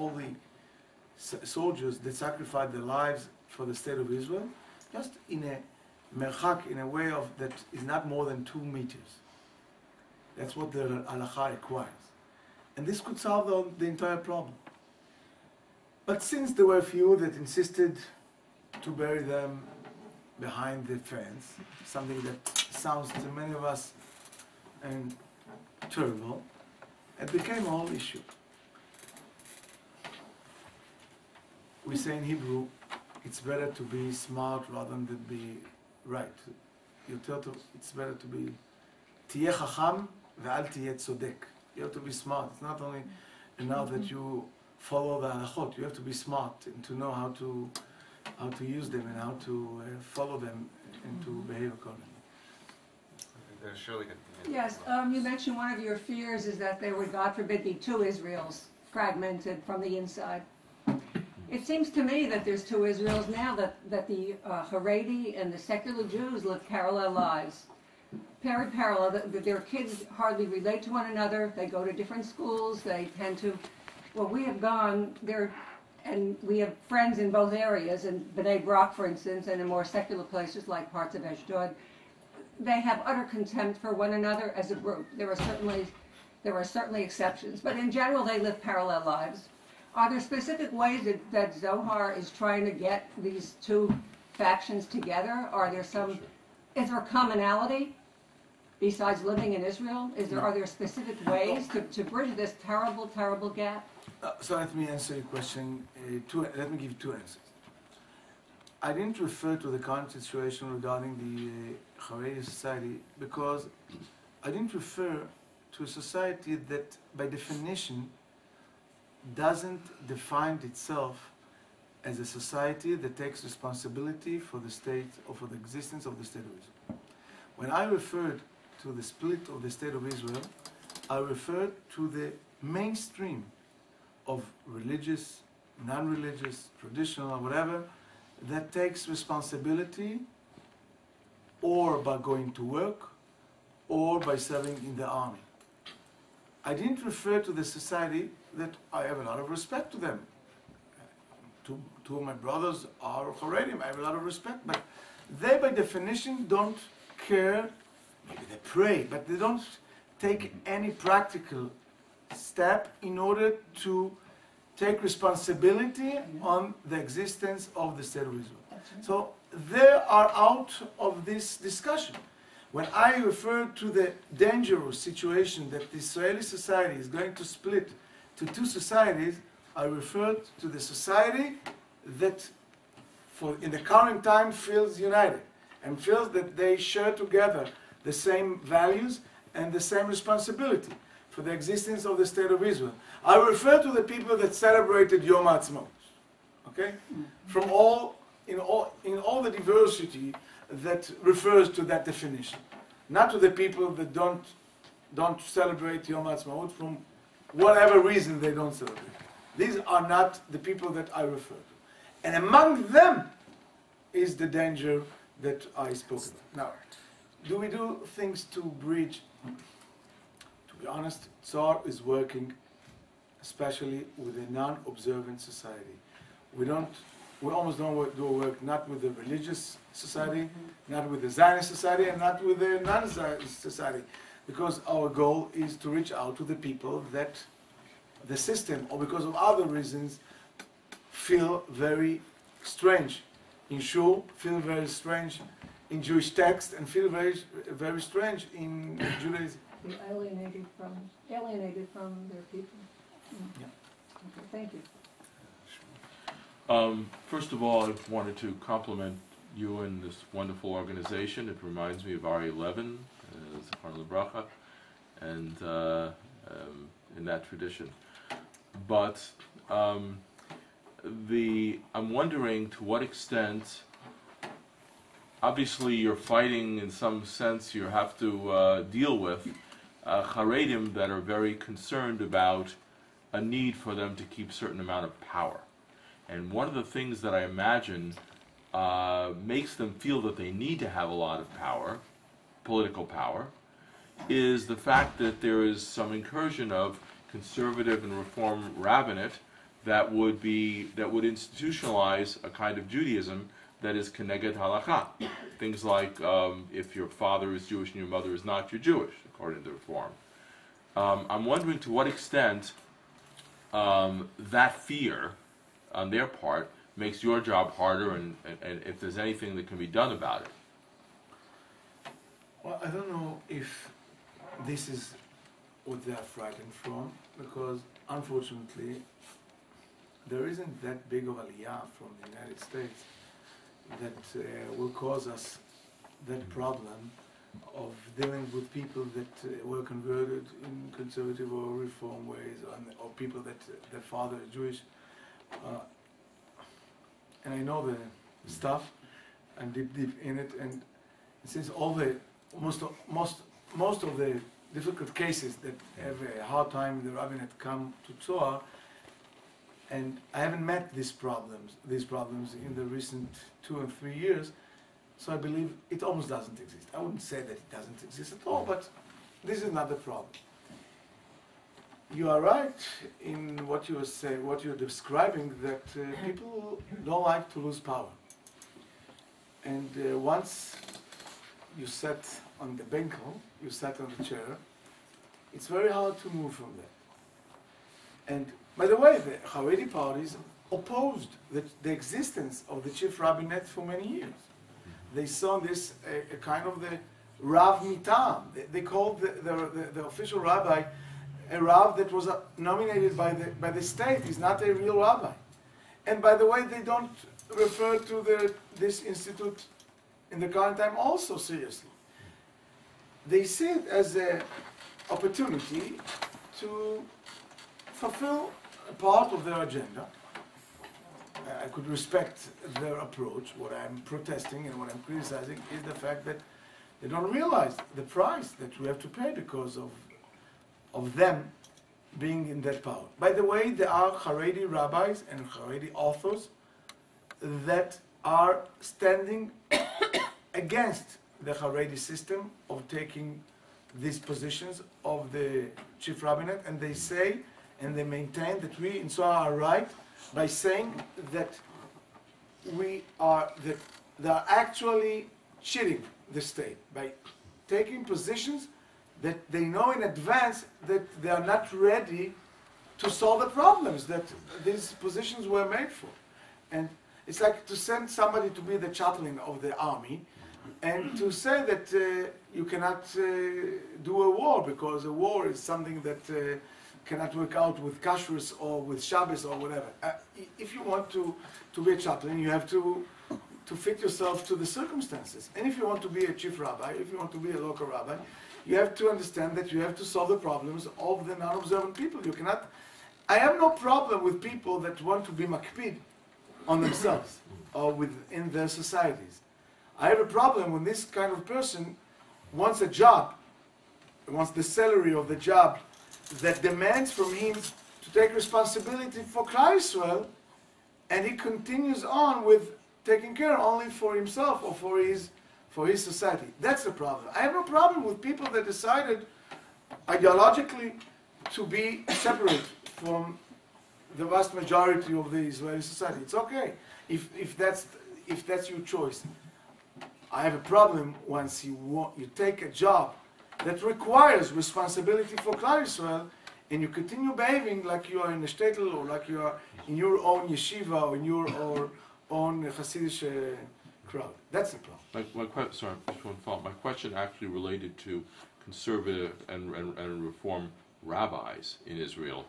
soldiers that sacrificed their lives for the state of Israel, just in a merchak, in a way that is not more than 2 meters. That's what the halacha requires. And this could solve the entire problem. But since there were a few that insisted to bury them behind the fence, something that sounds to many of us terrible, it became a whole issue. We say in Hebrew, it's better to be smart rather than to be right. It's better to be tiyeh chacham ve'al tiyeh tzodek. You have to be smart. It's not only enough that you follow the halachot. You have to be smart and to know how to use them and how to follow them and to behave accordingly. Shirley, Yes, you mentioned one of your fears is that there would, God forbid, be 2 Israels fragmented from the inside. It seems to me that there's 2 Israels now, that the Haredi and the secular Jews live parallel lives. Very parallel. Their kids hardly relate to one another. They go to different schools. They tend to... Well, we have gone there, and we have friends in both areas, in Bnei Brak, for instance, and in more secular places like parts of Ashdod. They have utter contempt for one another as a group. There are certainly exceptions, but in general they live parallel lives. Are there specific ways that Zohar is trying to get these 2 factions together? Is there a commonality besides living in Israel? Are there specific ways to bridge this terrible, terrible gap? So let me answer your question. Let me give 2 answers. I didn't refer to the current situation regarding the Haredi society because I didn't refer to a society that, by definition, doesn't define itself as a society that takes responsibility for the state or for the existence of the state of Israel. When I referred to the split of the state of Israel, I referred to the mainstream of religious, non-religious, traditional, whatever, that takes responsibility or by going to work or by serving in the army. I didn't refer to the society that I have a lot of respect to them. 2 of my brothers are Haredim, I have a lot of respect, but they by definition don't care, maybe they pray, but they don't take any practical step in order to take responsibility on the existence of the state of Israel. So they are out of this discussion. When I refer to the dangerous situation that the Israeli society is going to split to 2 societies, I referred to the society that in the current time feels united and feels that they share together the same values and the same responsibility. for the existence of the state of Israel. I refer to the people that celebrated Yom Ha'atzmaut, okay? From all in all the diversity that refers to that definition, not to the people that don't celebrate Yom Ha'atzmaut from whatever reason they don't celebrate. These are not the people that I refer to. And among them is the danger that I spoke about. Now, do we do things to bridge? To be honest, Tzohar is working especially with a non-observant society. We almost don't do work not with the religious society, not with the Zionist society, and not with the non-Zionist society, because our goal is to reach out to the people that the system, or because of other reasons, feel very strange in shul, feel very strange in Jewish text, and feel very, very strange in Judaism. Alienated from their people. Yeah. Okay, thank you. First of all, I wanted to compliment you and this wonderful organization. It reminds me of Aryeh 11, Tzohar and Rav Stav, and in that tradition. But I'm wondering to what extent, obviously you're fighting in some sense, you have to deal with Haredim that are very concerned about a need for them to keep a certain amount of power. And one of the things that I imagine makes them feel that they need to have a lot of power, political power, is the fact that there is some incursion of conservative and reform rabbinate that would institutionalize a kind of Judaism that is keneged halakha. Things like if your father is Jewish and your mother is not, you're Jewish, according to reform. I'm wondering to what extent that fear on their part makes your job harder, and if there's anything that can be done about it. Well, I don't know if this is what they are frightened from, because unfortunately there isn't that big of aliyah from the United States that will cause us that problem of dealing with people that were converted in conservative or reform ways, or people that their father is Jewish. And I know the stuff, I'm deep in it, and since most of the difficult cases that have a hard time with the rabbinate come to Tzohar, and I haven't met these problems in the recent 2 and 3 years, so I believe it almost doesn't exist. I wouldn't say that it doesn't exist at all, but this is not the problem. You are right in what you say, what you're describing, that people don't like to lose power. And once you sat on the benkel, you sat on the chair, it's very hard to move from there. And by the way, the Haredi parties opposed the existence of the chief rabbinate for many years. They saw this a kind of the Rav Mitam. They called the official rabbi a Rav that was nominated by the state. He's not a real rabbi. And by the way, they don't refer to this institute in the current time also seriously. They see it as an opportunity to fulfill a part of their agenda. I could respect their approach. What I'm protesting and what I'm criticizing is the fact that they don't realize the price that we have to pay because of them being in that power. By the way, there are Haredi rabbis and Haredi authors that are standing against the Haredi system of taking these positions of the chief rabbinate, and they say and they maintain that we in Tzohar are right by saying that they are actually cheating the state by taking positions that they know in advance that they are not ready to solve the problems that these positions were made for. And it's like to send somebody to be the chaplain of the army and to say that you cannot do a war because a war is something that cannot work out with kashrus or with Shabbos or whatever. If you want to be a chaplain, you have to fit yourself to the circumstances. And if you want to be a chief rabbi, if you want to be a local rabbi, you have to understand that you have to solve the problems of the non-observant people. You cannot. I have no problem with people that want to be makpid on themselves or within their societies. I have a problem when this kind of person wants a job, wants the salary of the job that demands from him to take responsibility for Klal Yisrael, and he continues on with taking care only for himself or for his society. That's the problem. I have no problem with people that decided ideologically to be separate from the vast majority of the Israeli society. It's okay if that's your choice. I have a problem once you take a job that requires responsibility for Klal Yisrael, and you continue behaving like you are in a shtetl or like you are in your own yeshiva or in your own Hasidic crowd. That's the problem. Sorry, just one thought. My question actually related to conservative and reform rabbis in Israel.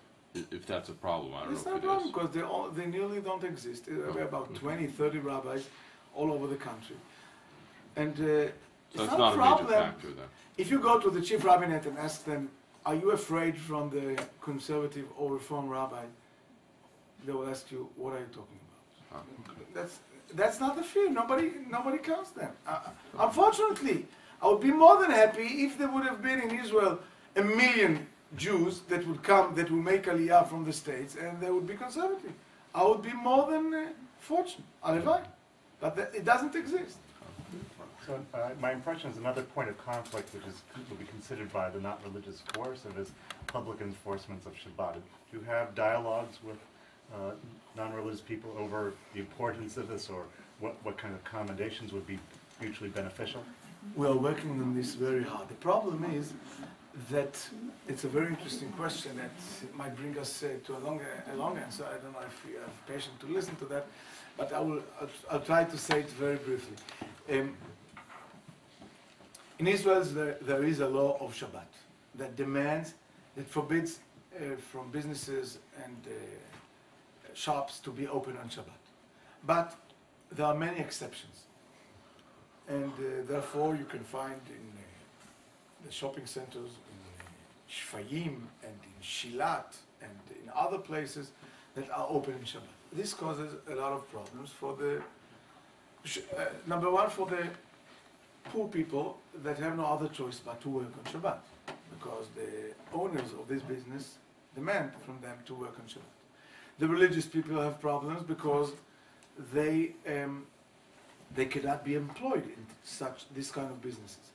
If that's a problem, I don't It's know not if a it is. problem because they nearly don't exist. There are about 20, 30 rabbis all over the country. And So it's that's not not a a problem. major factor then. If you go to the chief rabbinate and ask them, are you afraid from the conservative or reform rabbi? They will ask you, what are you talking about? That's not the fear. Nobody counts them. Unfortunately, I would be more than happy if there would have been in Israel 1 million Jews that would come, that would make Aliyah from the States, and they would be conservative. I would be more than fortunate. Alevai. But it doesn't exist. So my impression is another point of conflict, which will be considered by the not religious coercive, is public enforcements of Shabbat. Do you have dialogues with non-religious people over the importance of this, or what kind of accommodations would be mutually beneficial? We are working on this very hard. The problem is that it's a very interesting question that might bring us to a long answer. I don't know if you have patience to listen to that, but I'll try to say it very briefly. In Israel, there is a law of Shabbat that forbids from businesses and shops to be open on Shabbat. But there are many exceptions. And therefore, you can find in the shopping centers, in Shfayim and in Shilat and in other places that are open in Shabbat. This causes a lot of problems for the, number one, for the poor people that have no other choice but to work on Shabbat, because the owners of this business demand from them to work on Shabbat. The religious people have problems because they cannot be employed in this kind of businesses.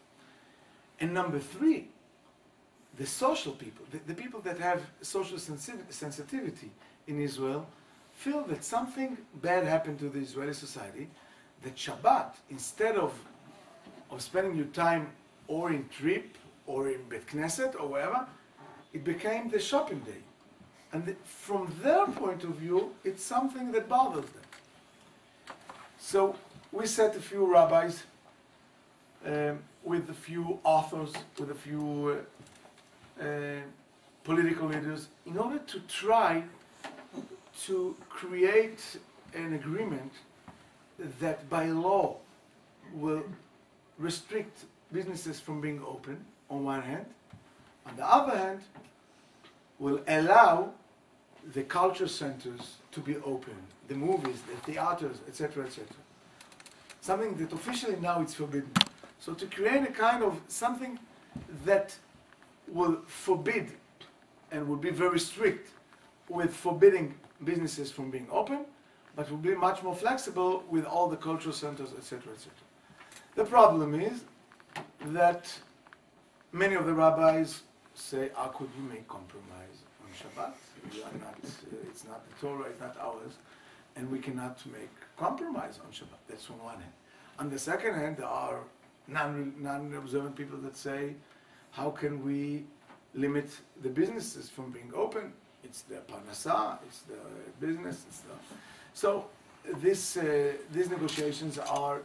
And number three, the social people, the people that have social sensitivity in Israel, feel that something bad happened to the Israeli society, that Shabbat, instead of spending your time or in trip or in Bet Knesset or wherever, it became the shopping day. And from their point of view, it's something that bothers them. So we set a few rabbis with a few authors, with a few political leaders, in order to try to create an agreement that by law will restrict businesses from being open on one hand, on the other hand will allow the culture centers to be open, the movies, the theaters, etc., etc. Something that officially now it's forbidden. So to create a kind of something that will forbid and will be very strict with forbidding businesses from being open, but will be much more flexible with all the cultural centers, etc., etc. The problem is that many of the rabbis say, how could you make compromise on Shabbat? We are not, it's not the Torah, it's not ours, and we cannot make compromise on Shabbat. That's on one hand. On the second hand, there are non-observant people that say, how can we limit the businesses from being open? It's their parnasah, it's their business, it's their... So these negotiations are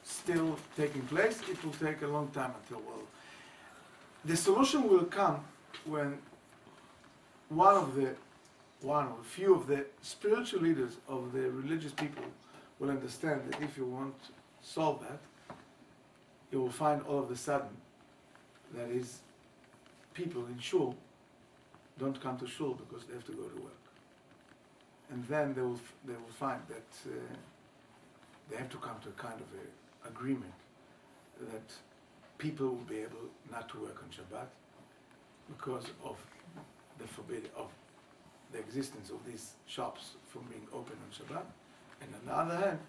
still taking place. It will take a long time until the solution will come when one or a few of the spiritual leaders of the religious people will understand that if you want to solve that, you will find all of a sudden that is, people in shul don't come to shul because they have to go to work. And then they will find that they have to come to a kind of a agreement that people will be able not to work on Shabbat because of the existence of these shops from being open on Shabbat. And on the other hand,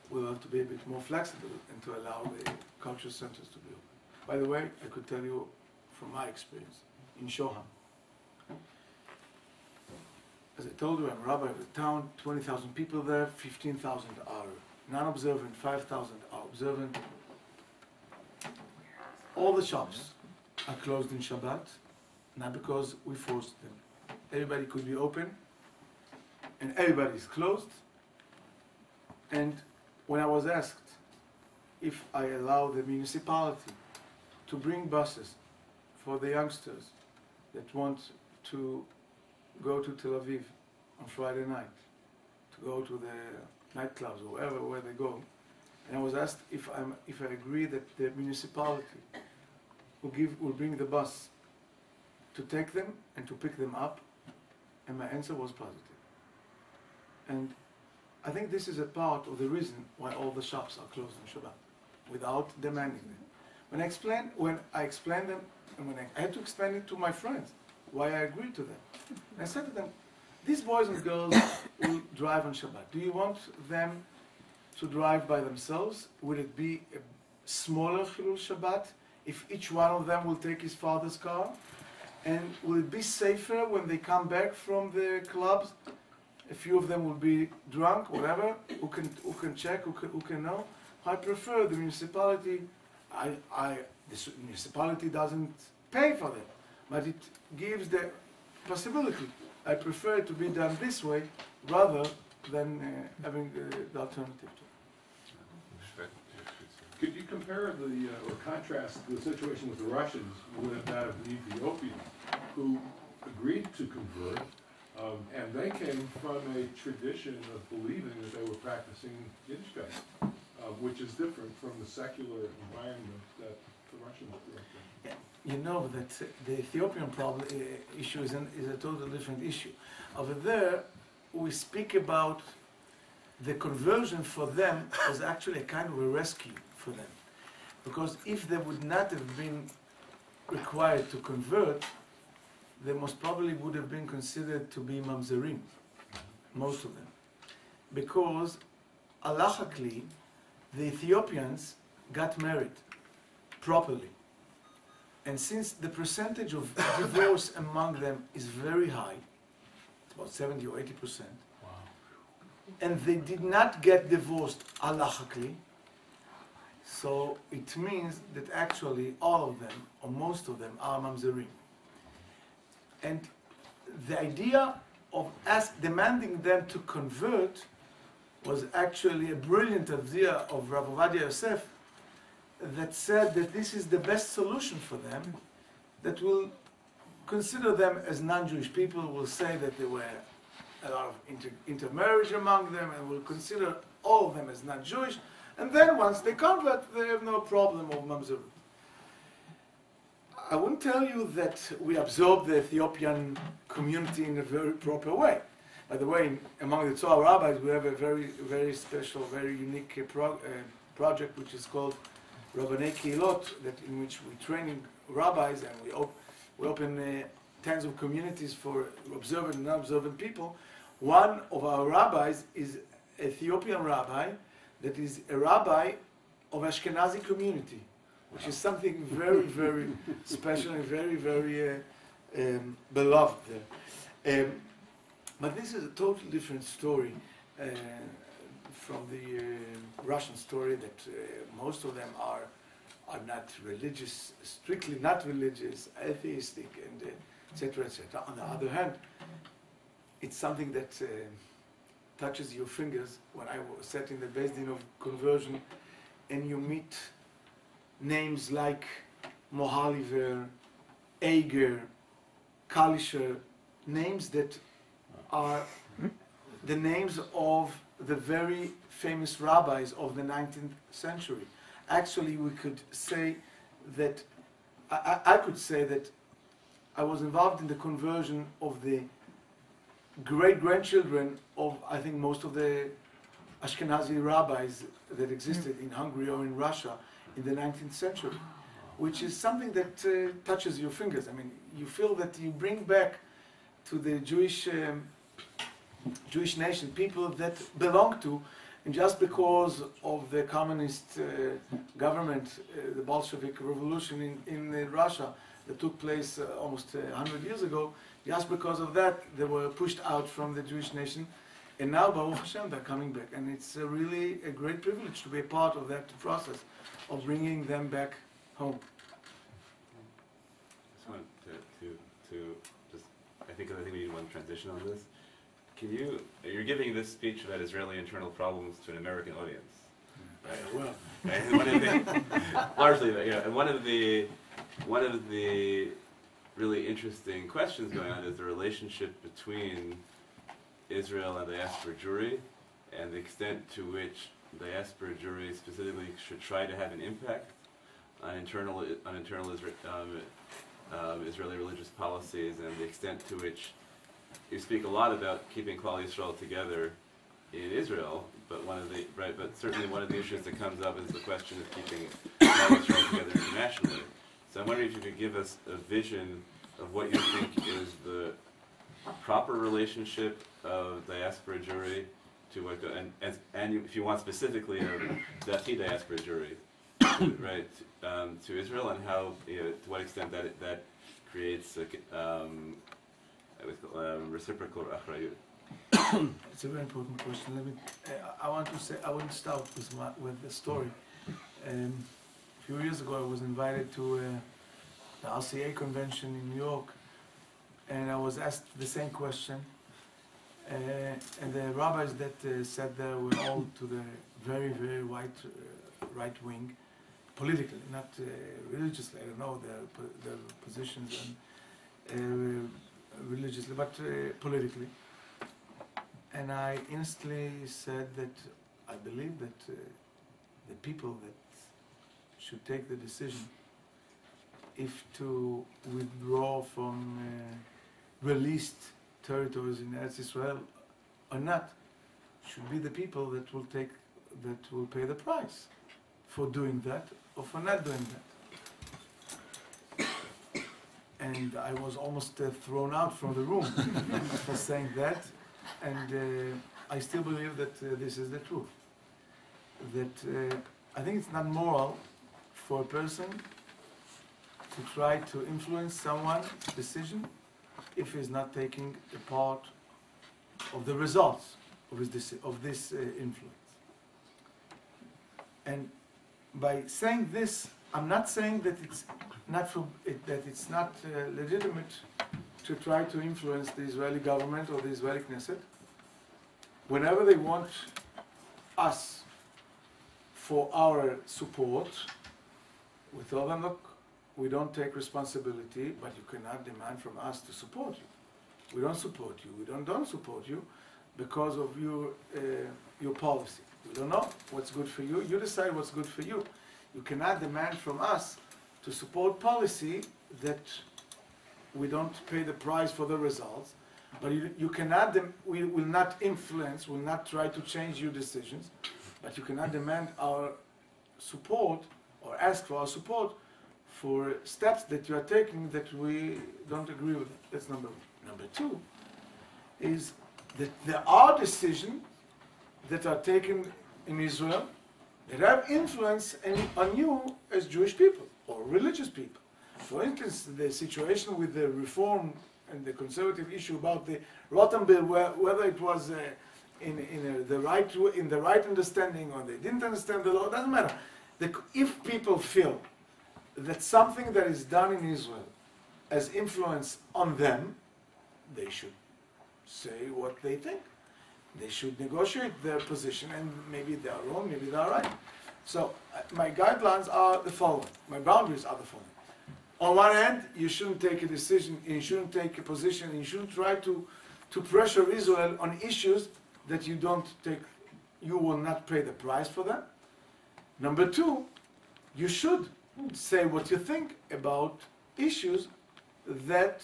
we'll have to be a bit more flexible and to allow the cultural centers to be open. By the way, I could tell you from my experience in Shoham. As I told you, I'm rabbi of the town, 20,000 people there, 15,000 are non-observant, 5,000 are observant. All the shops are closed in Shabbat, not because we forced them. Everybody could be open, and everybody's closed. And when I was asked if I allow the municipality to bring buses for the youngsters that want to go to Tel Aviv on Friday night, to go to the nightclubs or where they go, and I was asked if I agree that the municipality will bring the bus to take them and to pick them up, and my answer was positive. And I think this is a part of the reason why all the shops are closed on Shabbat, without demanding them. When I explained them, and when I had to explain it to my friends, why I agreed to them, and I said to them, these boys and girls will drive on Shabbat. Do you want them to drive by themselves? Will it be a smaller Chilul Shabbat if each one of them will take his father's car? And will it be safer when they come back from the clubs? A few of them will be drunk, whatever. Who can check? Who can know? I prefer the municipality. The municipality doesn't pay for them, but it gives the possibility. I prefer it to be done this way rather than having the alternative. Could you compare or contrast the situation with the Russians with that of the Ethiopians, who agreed to convert, and they came from a tradition of believing that they were practicing Yiddishkeit, which is different from the secular environment that the Russians grew up in? You know that the Ethiopian problem issue is a totally different issue. Over there, we speak about the conversion for them was actually a kind of a rescue for them. Because if they would not have been required to convert, they most probably would have been considered to be mamzerim, most of them. Because halachically, the Ethiopians got married properly. And since the percentage of divorce among them is very high, it's about 70 or 80%, and they did not get divorced halachically, so it means that actually all of them, or most of them, are mamzerim. And the idea of us demanding them to convert was actually a brilliant idea of Rav Ovadia Yosef, that said that this is the best solution for them, that will consider them as non-Jewish people, will say that there were a lot of intermarriage among them, and will consider all of them as non-Jewish, and then once they convert, they have no problem of mamzerim. I wouldn't tell you that we absorb the Ethiopian community in a very proper way. By the way, among the Tzohar rabbis, we have a very, very special, very unique project which is called Rabbanei Keilot, in which we train rabbis and we open tens of communities for observant and non-observant people. One of our rabbis is an Ethiopian rabbi that is a rabbi of Ashkenazi community, which is something very, very special and very, very beloved there. But this is a totally different story from the Russian story that most of them are not religious, strictly not religious, atheistic, and etc., etc. On the other hand, it's something that touches your fingers when I sat in the Beis Din of conversion, and you meet names like Mohaliver, Eger, Kalischer, names that are the names of the very famous rabbis of the 19th century. Actually, we could say that I could say that I was involved in the conversion of the great-grandchildren of, I think, most of the Ashkenazi rabbis that existed in Hungary or in Russia in the 19th century, which is something that touches your fingers. I mean, you feel that you bring back to the Jewish nation people that belong to, and just because of the communist government, the Bolshevik revolution in Russia that took place almost 100 years ago, just because of that, they were pushed out from the Jewish nation. And now, Baruch Hashem, they're coming back. And it's really a great privilege to be a part of that process of bringing them back home. I just want to just, I think we need one transition on this. You're giving this speech about Israeli internal problems to an American audience. Right? Well, And one of the, largely, and one of the really interesting questions going on is the relationship between Israel and the diaspora Jewry, and the extent to which diaspora Jewry specifically should try to have an impact on internal Israeli religious policies, and the extent to which you speak a lot about keeping Klal Yisrael together in Israel, but certainly one of the issues that comes up is the question of keeping Klal Yisrael together internationally. So I'm wondering if you could give us a vision of what you think is the proper relationship of diaspora Jewry to what, and if you want specifically of Dati diaspora Jewry, right, to Israel, and how, to what extent that creates reciprocal achrayut. it's a very important question. I want to say, I want to start with the story. A few years ago, I was invited to the RCA convention in New York, and I was asked the same question. And the rabbis that sat there were all to the very, very right wing, politically, not religiously. I don't know their positions and religiously, but politically. And I instantly said that I believe that the people that should take the decision if to withdraw from released territories in Eretz Israel or not should be the people that will pay the price for doing that or for not doing that. And I was almost thrown out from the room for saying that, and I still believe that this is the truth. That I think it's not moral for a person to try to influence someone's decision if he's not taking a part of the results of this influence. And by saying this, I'm not saying that it's not legitimate to try to influence the Israeli government or the Israeli Knesset. Whenever they want us for our support, we tell them, look, we don't take responsibility, but you cannot demand from us to support you. We don't support you. We don't support you because of your policy. We don't know what's good for you. You decide what's good for you. You cannot demand from us to support policy that we don't pay the price for the results. But you cannot. We will not influence. Will not try to change your decisions. But you cannot demand our support or ask for our support for steps that you are taking that we don't agree with. That's number one. Number two is that there are decisions that are taken in Israel that have influence on you as Jewish people or religious people. For instance, the situation with the reform and the conservative issue about the Rotten Bill, whether it was in the right understanding or they didn't understand the law, it doesn't matter. If people feel that something that is done in Israel has influence on them, they should say what they think. They should negotiate their position, and maybe they are wrong, maybe they are right. So my guidelines are the following. My boundaries are the following. On one hand, you shouldn't take a decision, you shouldn't take a position, and you shouldn't try to pressure Israel on issues that you will not pay the price for them. Number two, you should say what you think about issues that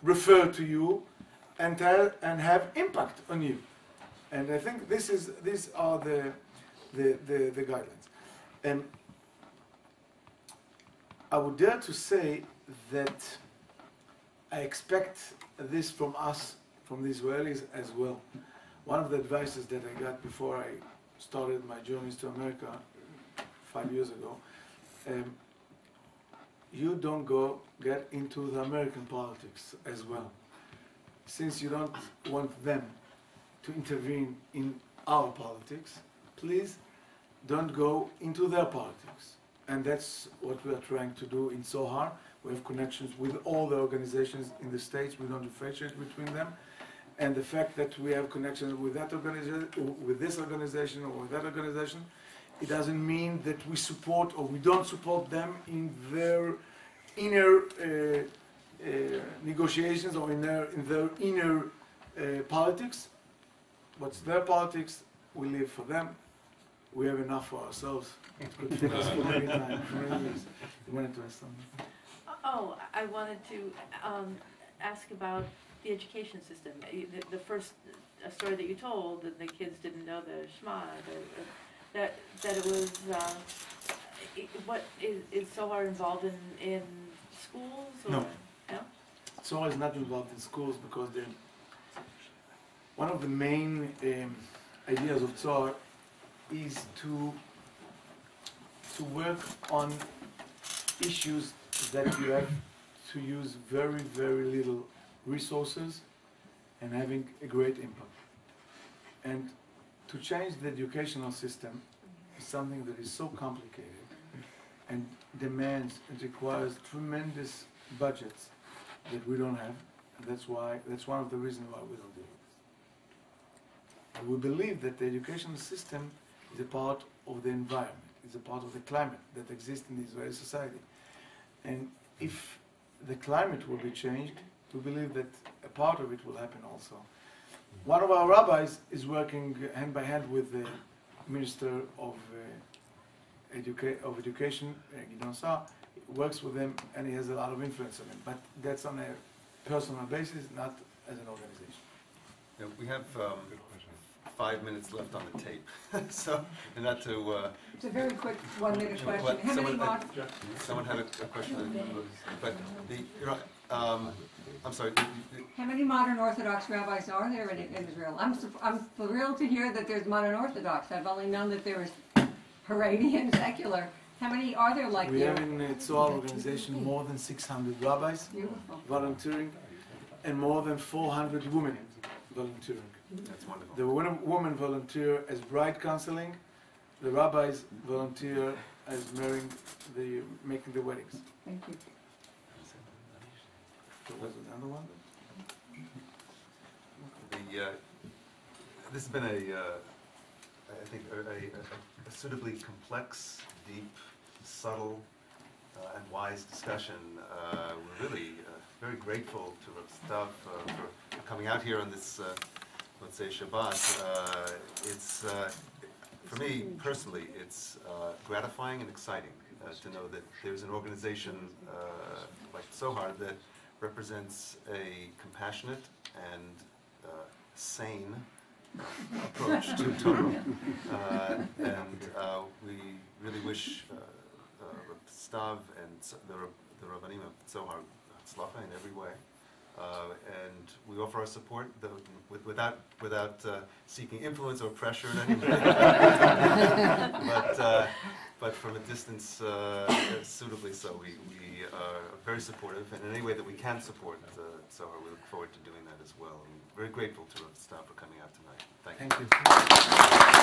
refer to you and have impact on you. And I think these are the guidelines. And I would dare to say that I expect this from us, from the Israelis as well. One of the advices that I got before I started my journeys to America 5 years ago, you don't get into the American politics as well. Since you don't want them to intervene in our politics, please don't go into their politics. And that's what we are trying to do in Tzohar. We have connections with all the organizations in the States. We don't differentiate between them. And the fact that we have connections with that organization, with this organization, or with that organization, it doesn't mean that we support or we don't support them in their inner negotiations or in their inner politics. What's their politics, we live for them. We have enough for ourselves. It could take us for many times, for many years. You wanted to ask something? Oh, I wanted to ask about the education system. The first story that you told, that the kids didn't know the Shema, that it was, what, is Tzohar involved in schools? Or? No. No? Tzohar is not involved in schools because one of the main ideas of Tzohar is to work on issues that you have to use very, very little resources and having a great impact. And to change the educational system is something that is so complicated and demands and requires tremendous budgets that we don't have. And that's one of the reasons why we don't do it. And we believe that the educational system is a part of the environment, is a part of the climate that exists in the Israeli society. And if the climate will be changed, we believe that a part of it will happen also. One of our rabbis is working hand by hand with the Minister of Education, Gideon Saar, works with him and he has a lot of influence on him. But that's on a personal basis, not as an organization. Yeah, we have 5 minutes left on the tape, so not to. It's a very quick 1 minute question. How many someone had a question, but I'm sorry. How many Modern Orthodox rabbis are there in Israel? I'm thrilled to hear that there's Modern Orthodox. I've only known that there was Haredi and secular. How many are there like we you? have in the Tzohar organization more than 600 rabbis Beautiful. volunteering and more than 400 women volunteering. That's wonderful. The women volunteer as bride counseling, the rabbis volunteer as making the weddings. Thank you. Was it another one? This has been I think a suitably complex, deep, subtle, and wise discussion. We're really very grateful to Rav Stav for coming out here on this, let's say, Shabbat. It's for me personally, it's gratifying and exciting to know that there's an organization like Tzohar that represents a compassionate and sane approach to Torah. And we really wish Rav Stav and the Rabbanim of Tzohar tzlacha in every way. And we offer our support without seeking influence or pressure in any way. But from a distance, suitably so. We are very supportive, and in any way that we can support Tzohar, we look forward to doing that as well. I'm very grateful to Rav Stav for coming out tonight. Thank you. Thank you.